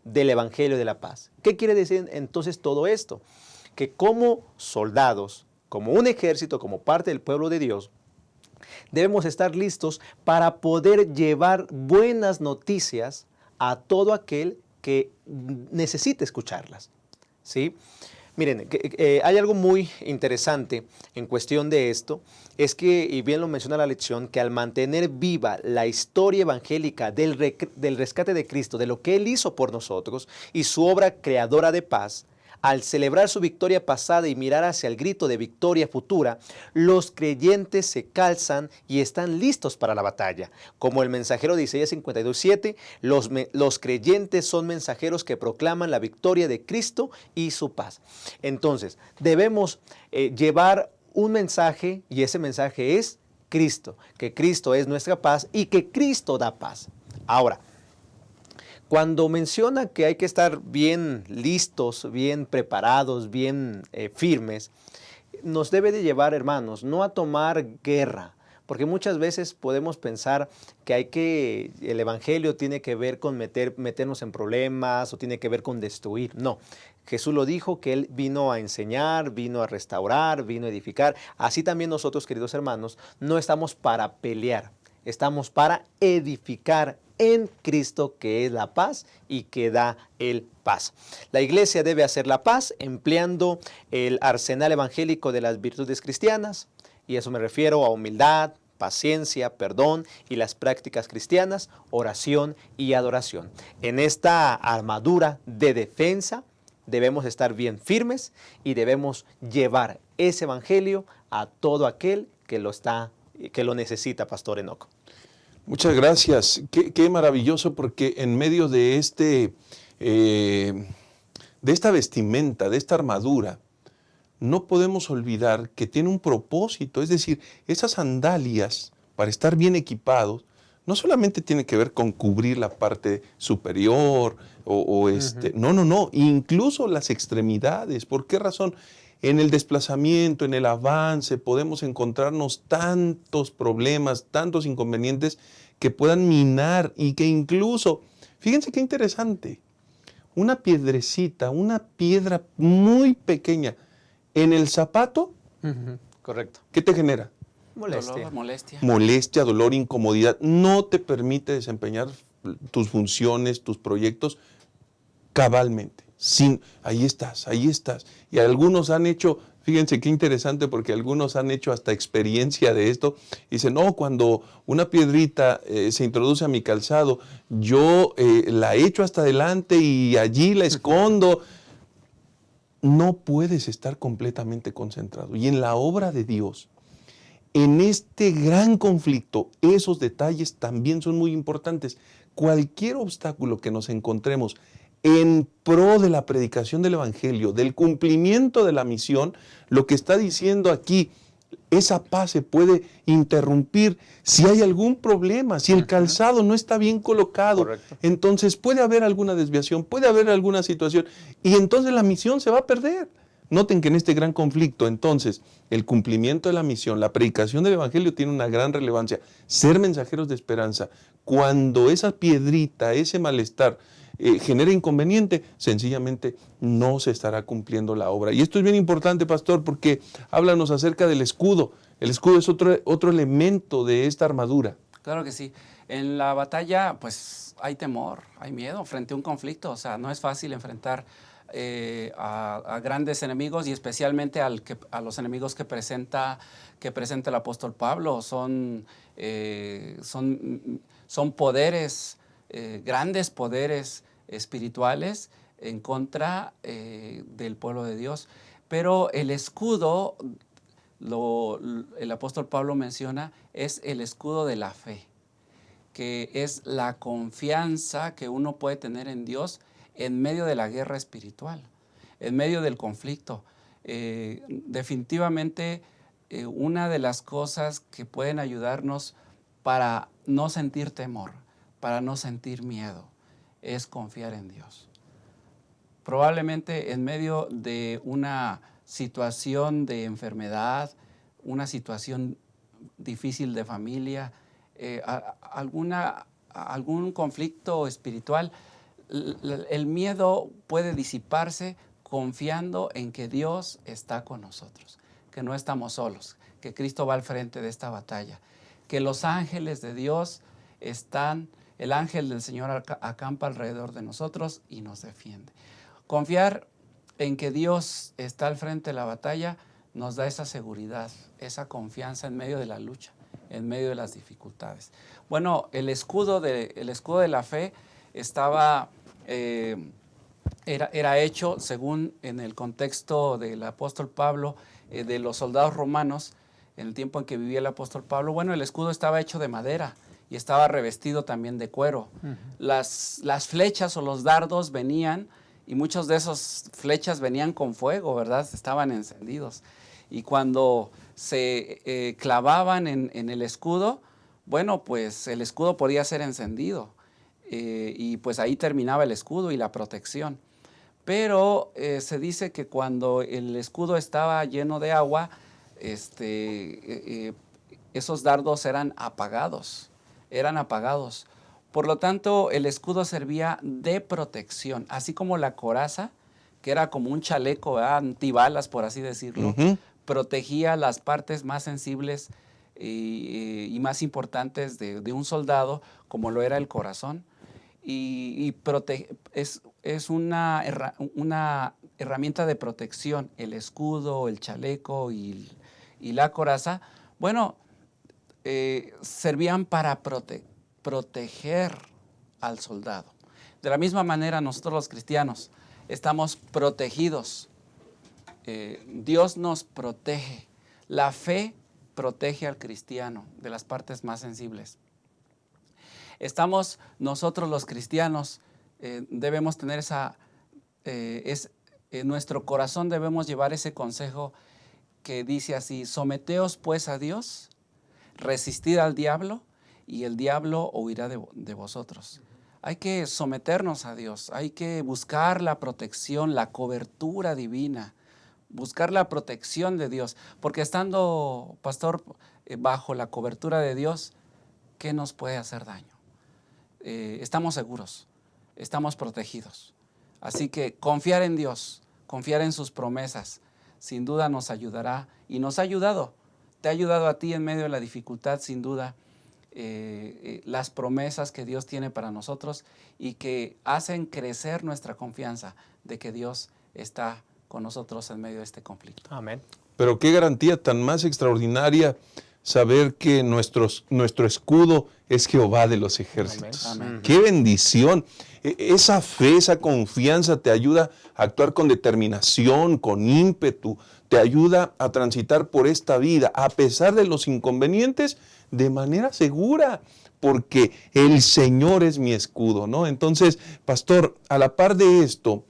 del Evangelio de la paz. ¿Qué quiere decir entonces todo esto? Que como soldados, como un ejército, como parte del pueblo de Dios, debemos estar listos para poder llevar buenas noticias a todo aquel que necesite escucharlas, ¿sí? Miren, hay algo muy interesante en cuestión de esto, es que, y bien lo menciona la lección, que al mantener viva la historia evangélica del rescate de Cristo, de lo que Él hizo por nosotros y su obra creadora de paz, al celebrar su victoria pasada y mirar hacia el grito de victoria futura, los creyentes se calzan y están listos para la batalla. Como el mensajero de Isaías 52:7, los creyentes son mensajeros que proclaman la victoria de Cristo y su paz. Entonces, debemos llevar un mensaje, y ese mensaje es Cristo, que Cristo es nuestra paz y que Cristo da paz. Ahora, cuando menciona que hay que estar bien listos, bien preparados, bien firmes, nos debe de llevar, hermanos, no a tomar guerra, porque muchas veces podemos pensar que el evangelio tiene que ver con meternos en problemas o tiene que ver con destruir. No, Jesús lo dijo, que Él vino a enseñar, vino a restaurar, vino a edificar. Así también nosotros, queridos hermanos, no estamos para pelear, estamos para edificar en Cristo, que es la paz y que da el paz. La iglesia debe hacer la paz empleando el arsenal evangélico de las virtudes cristianas, y eso me refiero a humildad, paciencia, perdón y las prácticas cristianas, oración y adoración. En esta armadura de defensa debemos estar bien firmes y debemos llevar ese evangelio a todo aquel que lo necesita, Pastor Enoc. Muchas gracias. Qué maravilloso, porque en medio de esta vestimenta, de esta armadura, no podemos olvidar que tiene un propósito. Es decir, esas sandalias, para estar bien equipados, no solamente tiene que ver con cubrir la parte superior no, incluso las extremidades. ¿Por qué razón? En el desplazamiento, en el avance, podemos encontrarnos tantos problemas, tantos inconvenientes que puedan minar y que incluso, fíjense qué interesante, una piedrecita, una piedra muy pequeña en el zapato, Correcto. ¿qué te genera? Dolor, molestia. Molestia, dolor, incomodidad. No te permite desempeñar tus funciones, tus proyectos cabalmente. Ahí estás. Y algunos han hecho, fíjense qué interesante, porque algunos han hecho hasta experiencia de esto. Dicen, no, cuando una piedrita se introduce a mi calzado, yo la echo hasta adelante y allí la escondo. No puedes estar completamente concentrado. Y en la obra de Dios, en este gran conflicto, esos detalles también son muy importantes. Cualquier obstáculo que nos encontremos en pro de la predicación del Evangelio, del cumplimiento de la misión, lo que está diciendo aquí, esa paz se puede interrumpir si hay algún problema, si el calzado no está bien colocado. Correcto. Entonces puede haber alguna desviación, puede haber alguna situación, y entonces la misión se va a perder. Noten que en este gran conflicto, entonces, el cumplimiento de la misión, la predicación del Evangelio tiene una gran relevancia. Ser mensajeros de esperanza, cuando esa piedrita, ese malestar genera inconveniente, sencillamente no se estará cumpliendo la obra. Y esto es bien importante, pastor, porque háblanos acerca del escudo. El escudo es otro elemento de esta armadura. Claro que sí. En la batalla, pues, hay temor, hay miedo frente a un conflicto. O sea, no es fácil enfrentar a grandes enemigos, y especialmente a los enemigos que presenta el apóstol Pablo. Son poderes, grandes poderes espirituales en contra del pueblo de Dios. Pero el escudo, el apóstol Pablo menciona, es el escudo de la fe, que es la confianza que uno puede tener en Dios en medio de la guerra espiritual, en medio del conflicto. Definitivamente, una de las cosas que pueden ayudarnos para no sentir temor, para no sentir miedo, es confiar en Dios. Probablemente en medio de una situación de enfermedad, una situación difícil de familia, algún conflicto espiritual, el miedo puede disiparse confiando en que Dios está con nosotros, que no estamos solos, que Cristo va al frente de esta batalla, que los ángeles de Dios están, el ángel del Señor acampa alrededor de nosotros y nos defiende. Confiar en que Dios está al frente de la batalla nos da esa seguridad, esa confianza en medio de la lucha, en medio de las dificultades. Bueno, el escudo de la fe estaba, era hecho, según en el contexto del apóstol Pablo, de los soldados romanos, en el tiempo en que vivía el apóstol Pablo. Bueno, el escudo estaba hecho de madera y estaba revestido también de cuero. Las flechas o los dardos venían, y muchos de esos flechas venían con fuego, ¿verdad? Estaban encendidos. Y cuando se clavaban en el escudo, bueno, pues el escudo podía ser encendido. Y pues ahí terminaba el escudo y la protección. Pero se dice que cuando el escudo estaba lleno de agua, esos dardos eran apagados. Por lo tanto, el escudo servía de protección, así como la coraza, que era como un chaleco, ¿verdad? Antibalas, por así decirlo, protegía las partes más sensibles y más importantes de un soldado, como lo era el corazón. Es una herramienta de protección, el escudo, el chaleco y la coraza. Bueno, servían para proteger al soldado. De la misma manera, nosotros los cristianos estamos protegidos. Dios nos protege. La fe protege al cristiano de las partes más sensibles. Estamos nosotros los cristianos, debemos tener en nuestro corazón debemos llevar ese consejo que dice así: someteos pues a Dios, resistid al diablo y el diablo huirá de vosotros. Hay que someternos a Dios, hay que buscar la protección, la cobertura divina, buscar la protección de Dios, porque estando, pastor, bajo la cobertura de Dios, ¿qué nos puede hacer daño? Estamos seguros, estamos protegidos. Así que confiar en Dios, confiar en sus promesas, sin duda nos ayudará y nos ha ayudado. Te ha ayudado a ti en medio de la dificultad, sin duda, las promesas que Dios tiene para nosotros y que hacen crecer nuestra confianza de que Dios está con nosotros en medio de este conflicto. Amén. Pero qué garantía tan más extraordinaria saber que nuestro escudo es Jehová de los ejércitos. Amén. ¡Qué bendición! Esa fe, esa confianza te ayuda a actuar con determinación, con ímpetu, te ayuda a transitar por esta vida, a pesar de los inconvenientes, de manera segura, porque el Señor es mi escudo, ¿no? Entonces, pastor, a la par de esto,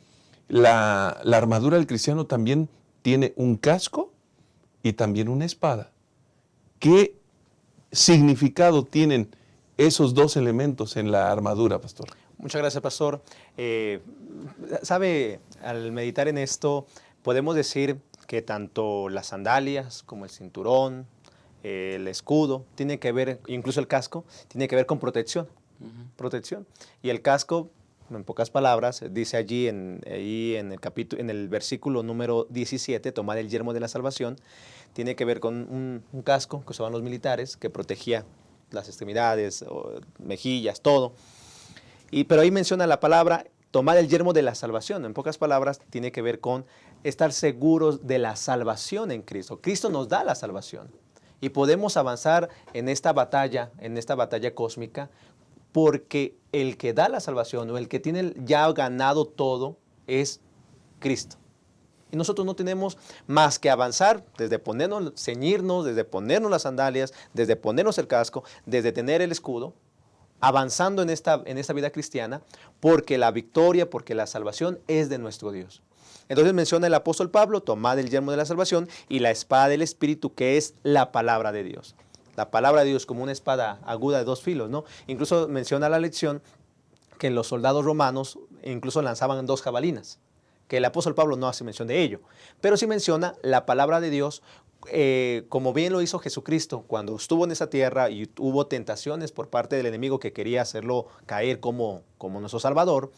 la armadura del cristiano también tiene un casco y también una espada. ¿Qué significado tienen esos dos elementos en la armadura, pastor? Muchas gracias, pastor. Sabe, al meditar en esto, podemos decir que tanto las sandalias como el cinturón, el escudo, tiene que ver, incluso el casco, tiene que ver con protección. Protección. Y el casco, en pocas palabras, dice allí en el versículo número 17, tomad el yelmo de la salvación, tiene que ver con un casco que usaban los militares que protegía las extremidades, mejillas, todo. Pero ahí menciona la palabra tomar el yelmo de la salvación. En pocas palabras, tiene que ver con estar seguros de la salvación en Cristo. Cristo nos da la salvación y podemos avanzar en esta batalla cósmica, porque el que da la salvación o el que tiene ya ganado todo es Cristo. Y nosotros no tenemos más que avanzar desde ceñirnos, desde ponernos las sandalias, desde ponernos el casco, desde tener el escudo, avanzando en esta vida cristiana, porque la victoria, porque la salvación es de nuestro Dios. Entonces menciona el apóstol Pablo, tomad el yelmo de la salvación y la espada del Espíritu, que es la palabra de Dios. La palabra de Dios como una espada aguda de dos filos, ¿no? Incluso menciona la lección que los soldados romanos incluso lanzaban 2 jabalinas, que el apóstol Pablo no hace mención de ello, pero sí menciona la palabra de Dios, como bien lo hizo Jesucristo cuando estuvo en esa tierra y hubo tentaciones por parte del enemigo que quería hacerlo caer como nuestro Salvador.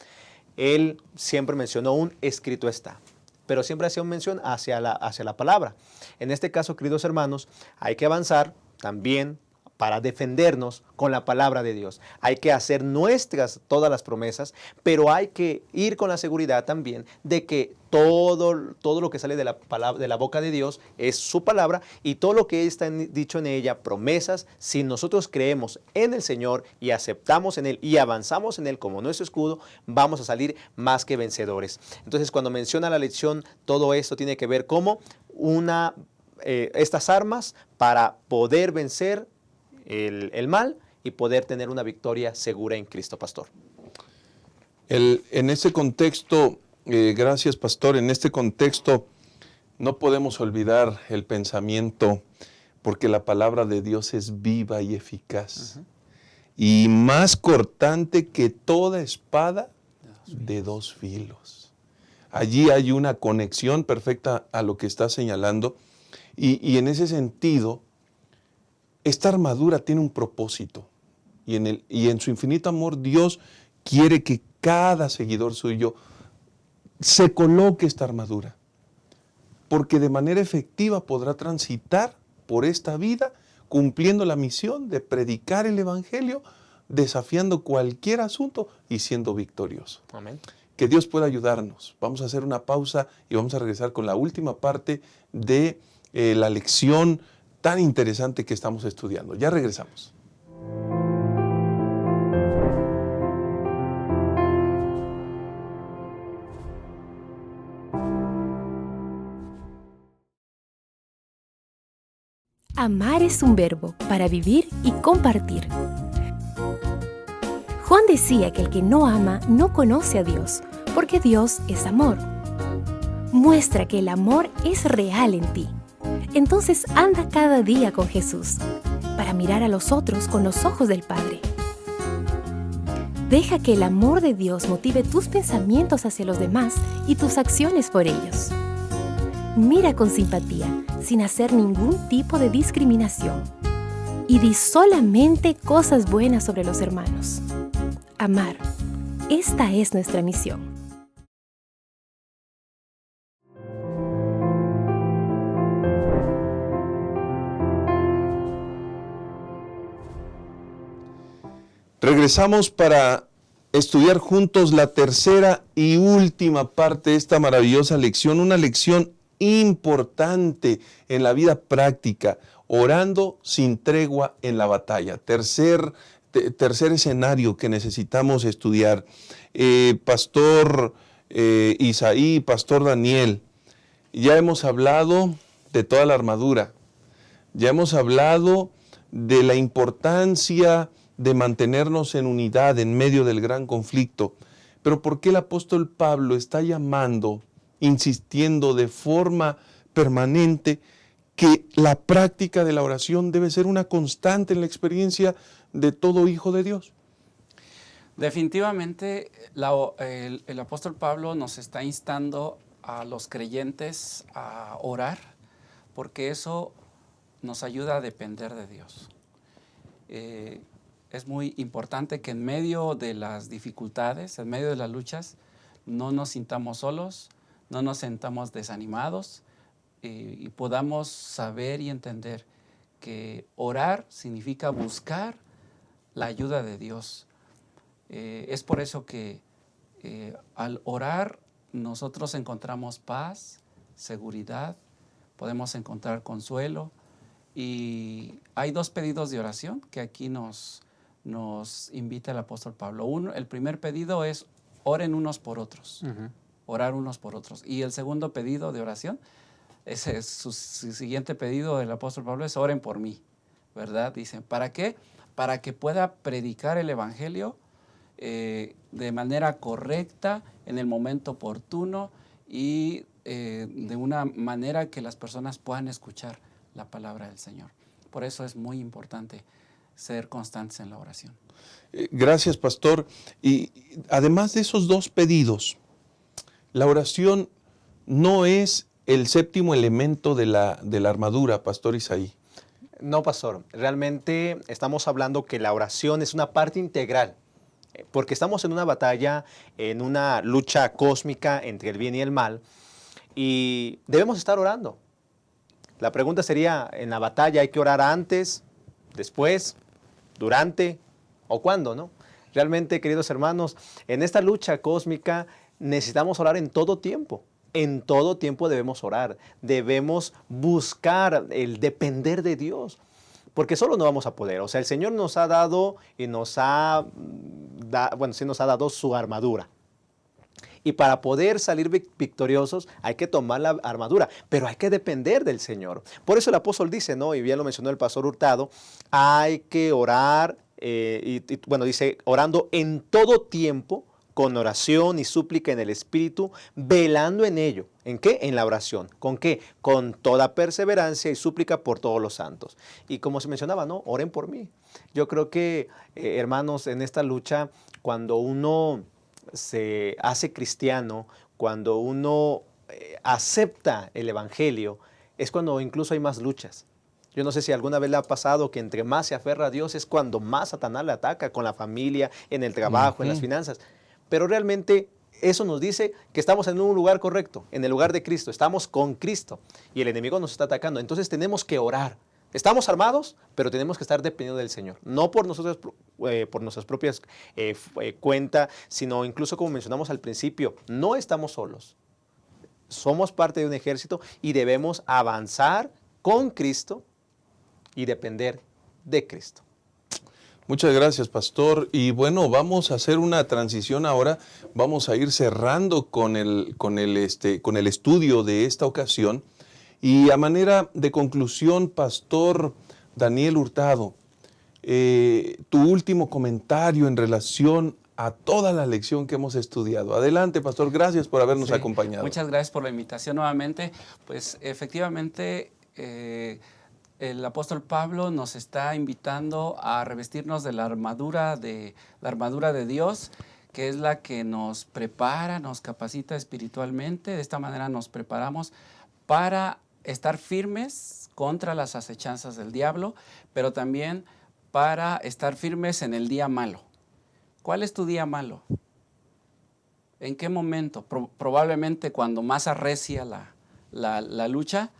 Él siempre mencionó un escrito está, pero siempre hacía una mención hacia la palabra. En este caso, queridos hermanos, hay que avanzar también para defendernos con la palabra de Dios. Hay que hacer nuestras todas las promesas, pero hay que ir con la seguridad también de que todo lo que sale de la boca de Dios es su palabra, y todo lo que está dicho en ella, promesas, si nosotros creemos en el Señor y aceptamos en Él y avanzamos en Él como nuestro escudo, vamos a salir más que vencedores. Entonces, cuando menciona la lección, todo esto tiene que ver como estas armas para poder vencer el mal y poder tener una victoria segura en Cristo, pastor. En ese contexto, gracias, pastor, en este contexto no podemos olvidar el pensamiento, porque la palabra de Dios es viva y eficaz, y más cortante que toda espada de 2 filos. Allí hay una conexión perfecta a lo que está señalando, y en ese sentido, esta armadura tiene un propósito, y en su infinito amor Dios quiere que cada seguidor suyo se coloque esta armadura, porque de manera efectiva podrá transitar por esta vida cumpliendo la misión de predicar el Evangelio, desafiando cualquier asunto y siendo victorioso. Amén. Que Dios pueda ayudarnos. Vamos a hacer una pausa y vamos a regresar con la última parte de la lección tan interesante que estamos estudiando. Ya regresamos. Amar es un verbo para vivir y compartir. Juan decía que el que no ama no conoce a Dios, porque Dios es amor. Muestra que el amor es real en ti. Entonces anda cada día con Jesús, para mirar a los otros con los ojos del Padre. Deja que el amor de Dios motive tus pensamientos hacia los demás y tus acciones por ellos. Mira con simpatía, sin hacer ningún tipo de discriminación. Y di solamente cosas buenas sobre los hermanos. Amar. Esta es nuestra misión. Regresamos para estudiar juntos la tercera y última parte de esta maravillosa lección, una lección importante en la vida práctica, orando sin tregua en la batalla. Tercer escenario que necesitamos estudiar. Pastor Isaí, Pastor Daniel, ya hemos hablado de toda la armadura, ya hemos hablado de la importancia de mantenernos en unidad en medio del gran conflicto. Pero ¿por qué el apóstol Pablo está llamando, insistiendo de forma permanente, que la práctica de la oración debe ser una constante en la experiencia de todo hijo de Dios? Definitivamente el apóstol Pablo nos está instando a los creyentes a orar, porque eso nos ayuda a depender de Dios. Es muy importante que en medio de las dificultades, en medio de las luchas, no nos sintamos solos, no nos sintamos desanimados, y podamos saber y entender que orar significa buscar la ayuda de Dios. Es por eso que al orar nosotros encontramos paz, seguridad, podemos encontrar consuelo, y hay 2 pedidos de oración que aquí nos invita el apóstol Pablo. El primer pedido es oren unos por otros, orar unos por otros. Y el segundo pedido de oración, ese es su siguiente pedido del apóstol Pablo, es oren por mí, ¿verdad? Dicen, ¿para qué? para que pueda predicar el Evangelio de manera correcta, en el momento oportuno y de una manera que las personas puedan escuchar la palabra del Señor. Por eso es muy importante ser constantes en la oración. Gracias, pastor. Y además de esos dos pedidos, la oración no es el séptimo elemento de la armadura, pastor Isaí. No, pastor. Realmente estamos hablando que la oración es una parte integral, porque estamos en una batalla, en una lucha cósmica entre el bien y el mal, y debemos estar orando. La pregunta sería, ¿en la batalla hay que orar antes, después, durante o cuándo, no? Realmente, queridos hermanos, en esta lucha cósmica necesitamos orar en todo tiempo. En todo tiempo debemos orar, debemos buscar el depender de Dios, porque solo no vamos a poder. O sea, el Señor nos ha dado y nos ha dado su armadura. Y para poder salir victoriosos hay que tomar la armadura, pero hay que depender del Señor. Por eso el apóstol dice, ¿no? Y bien lo mencionó el pastor Hurtado, hay que orar, dice, orando en todo tiempo, con oración y súplica en el Espíritu, velando en ello. ¿En qué? En la oración. ¿Con qué? Con toda perseverancia y súplica por todos los santos. Y como se mencionaba, ¿no? Oren por mí. Yo creo que, hermanos, en esta lucha, cuando uno se hace cristiano, cuando uno acepta el Evangelio, es cuando incluso hay más luchas. Yo no sé si alguna vez le ha pasado que entre más se aferra a Dios es cuando más Satanás le ataca, con la familia, en el trabajo, en las finanzas. Pero realmente eso nos dice que estamos en un lugar correcto, en el lugar de Cristo, estamos con Cristo y el enemigo nos está atacando. Entonces tenemos que orar. Estamos armados, pero tenemos que estar dependiendo del Señor. No por nosotros, por nuestras propias cuentas, sino incluso como mencionamos al principio, no estamos solos. Somos parte de un ejército y debemos avanzar con Cristo y depender de Cristo. Muchas gracias, pastor. Y bueno, vamos a hacer una transición ahora. Vamos a ir cerrando con el estudio de esta ocasión. Y a manera de conclusión, pastor Daniel Hurtado, tu último comentario en relación a toda la lección que hemos estudiado. Adelante, pastor. Gracias por habernos acompañado. Muchas gracias por la invitación nuevamente. Pues efectivamente, el apóstol Pablo nos está invitando a revestirnos de la armadura de Dios, que es la que nos prepara, nos capacita espiritualmente. De esta manera nos preparamos para estar firmes contra las acechanzas del diablo, pero también para estar firmes en el día malo. ¿Cuál es tu día malo? ¿En qué momento? Probablemente cuando más arrecia la lucha,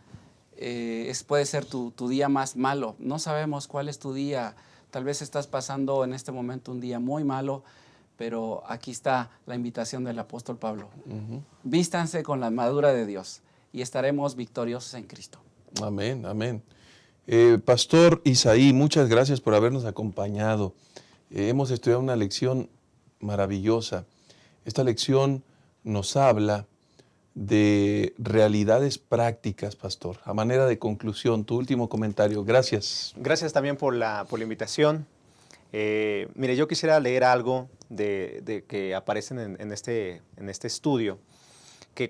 puede ser tu día más malo. No sabemos cuál es tu día. Tal vez estás pasando en este momento un día muy malo, pero aquí está la invitación del apóstol Pablo. Vístanse con la armadura de Dios y estaremos victoriosos en Cristo. Amén, amén. Pastor Isaí, muchas gracias por habernos acompañado. Hemos estudiado una lección maravillosa. Esta lección nos habla de realidades prácticas, pastor. A manera de conclusión, tu último comentario. Gracias. Gracias también por la invitación. Mire, yo quisiera leer algo de que aparecen en este estudio.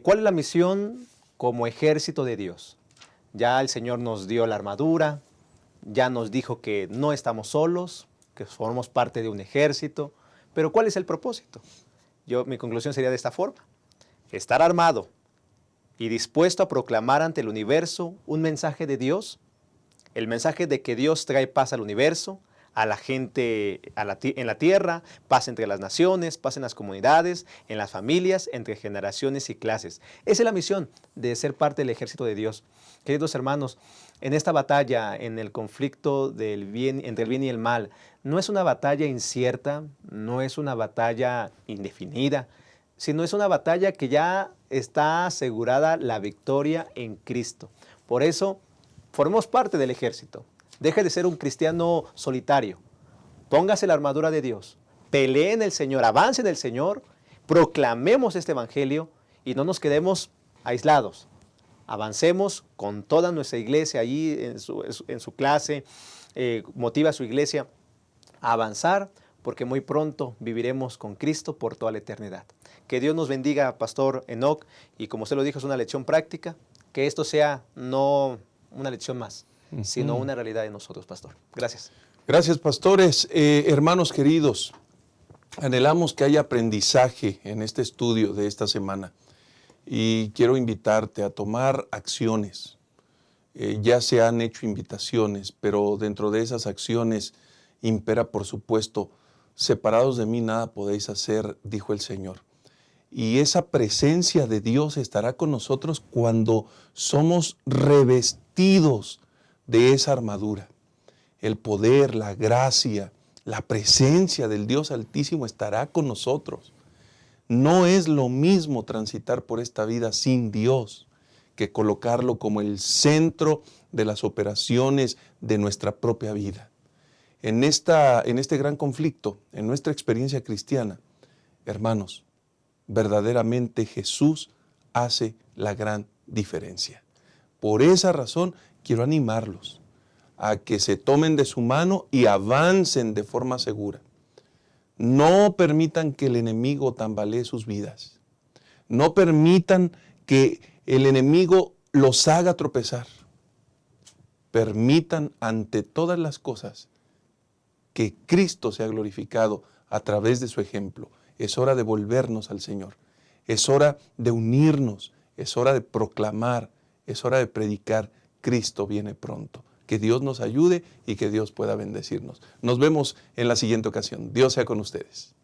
¿Cuál es la misión como ejército de Dios? Ya el Señor nos dio la armadura, ya nos dijo que no estamos solos, que formamos parte de un ejército. Pero ¿cuál es el propósito? Mi conclusión sería de esta forma. Estar armado y dispuesto a proclamar ante el universo un mensaje de Dios, el mensaje de que Dios trae paz al universo, a la gente en la tierra, paz entre las naciones, paz en las comunidades, en las familias, entre generaciones y clases. Esa es la misión de ser parte del ejército de Dios. Queridos hermanos, en esta batalla, en el conflicto entre el bien y el mal, no es una batalla incierta, no es una batalla indefinida, sino es una batalla que ya está asegurada la victoria en Cristo. Por eso, formemos parte del ejército. Deje de ser un cristiano solitario. Póngase la armadura de Dios. Pelee en el Señor, avance en el Señor, proclamemos este evangelio y no nos quedemos aislados. Avancemos con toda nuestra iglesia allí en su clase, motiva a su iglesia a avanzar, porque muy pronto viviremos con Cristo por toda la eternidad. Que Dios nos bendiga, Pastor Enoc, y como usted lo dijo, es una lección práctica, que esto sea no una lección más, sino una realidad de nosotros, Pastor. Gracias. Gracias, pastores. Hermanos queridos, anhelamos que haya aprendizaje en este estudio de esta semana y quiero invitarte a tomar acciones. Ya se han hecho invitaciones, pero dentro de esas acciones impera, por supuesto, separados de mí nada podéis hacer, dijo el Señor. Y esa presencia de Dios estará con nosotros cuando somos revestidos de esa armadura. El poder, la gracia, la presencia del Dios Altísimo estará con nosotros. No es lo mismo transitar por esta vida sin Dios que colocarlo como el centro de las operaciones de nuestra propia vida. En este gran conflicto, en nuestra experiencia cristiana, hermanos, verdaderamente Jesús hace la gran diferencia. Por esa razón quiero animarlos a que se tomen de su mano y avancen de forma segura. No permitan que el enemigo tambalee sus vidas. No permitan que el enemigo los haga tropezar. Permitan ante todas las cosas que Cristo sea glorificado a través de su ejemplo. Es hora de volvernos al Señor. Es hora de unirnos. Es hora de proclamar. Es hora de predicar. Cristo viene pronto. Que Dios nos ayude y que Dios pueda bendecirnos. Nos vemos en la siguiente ocasión. Dios sea con ustedes.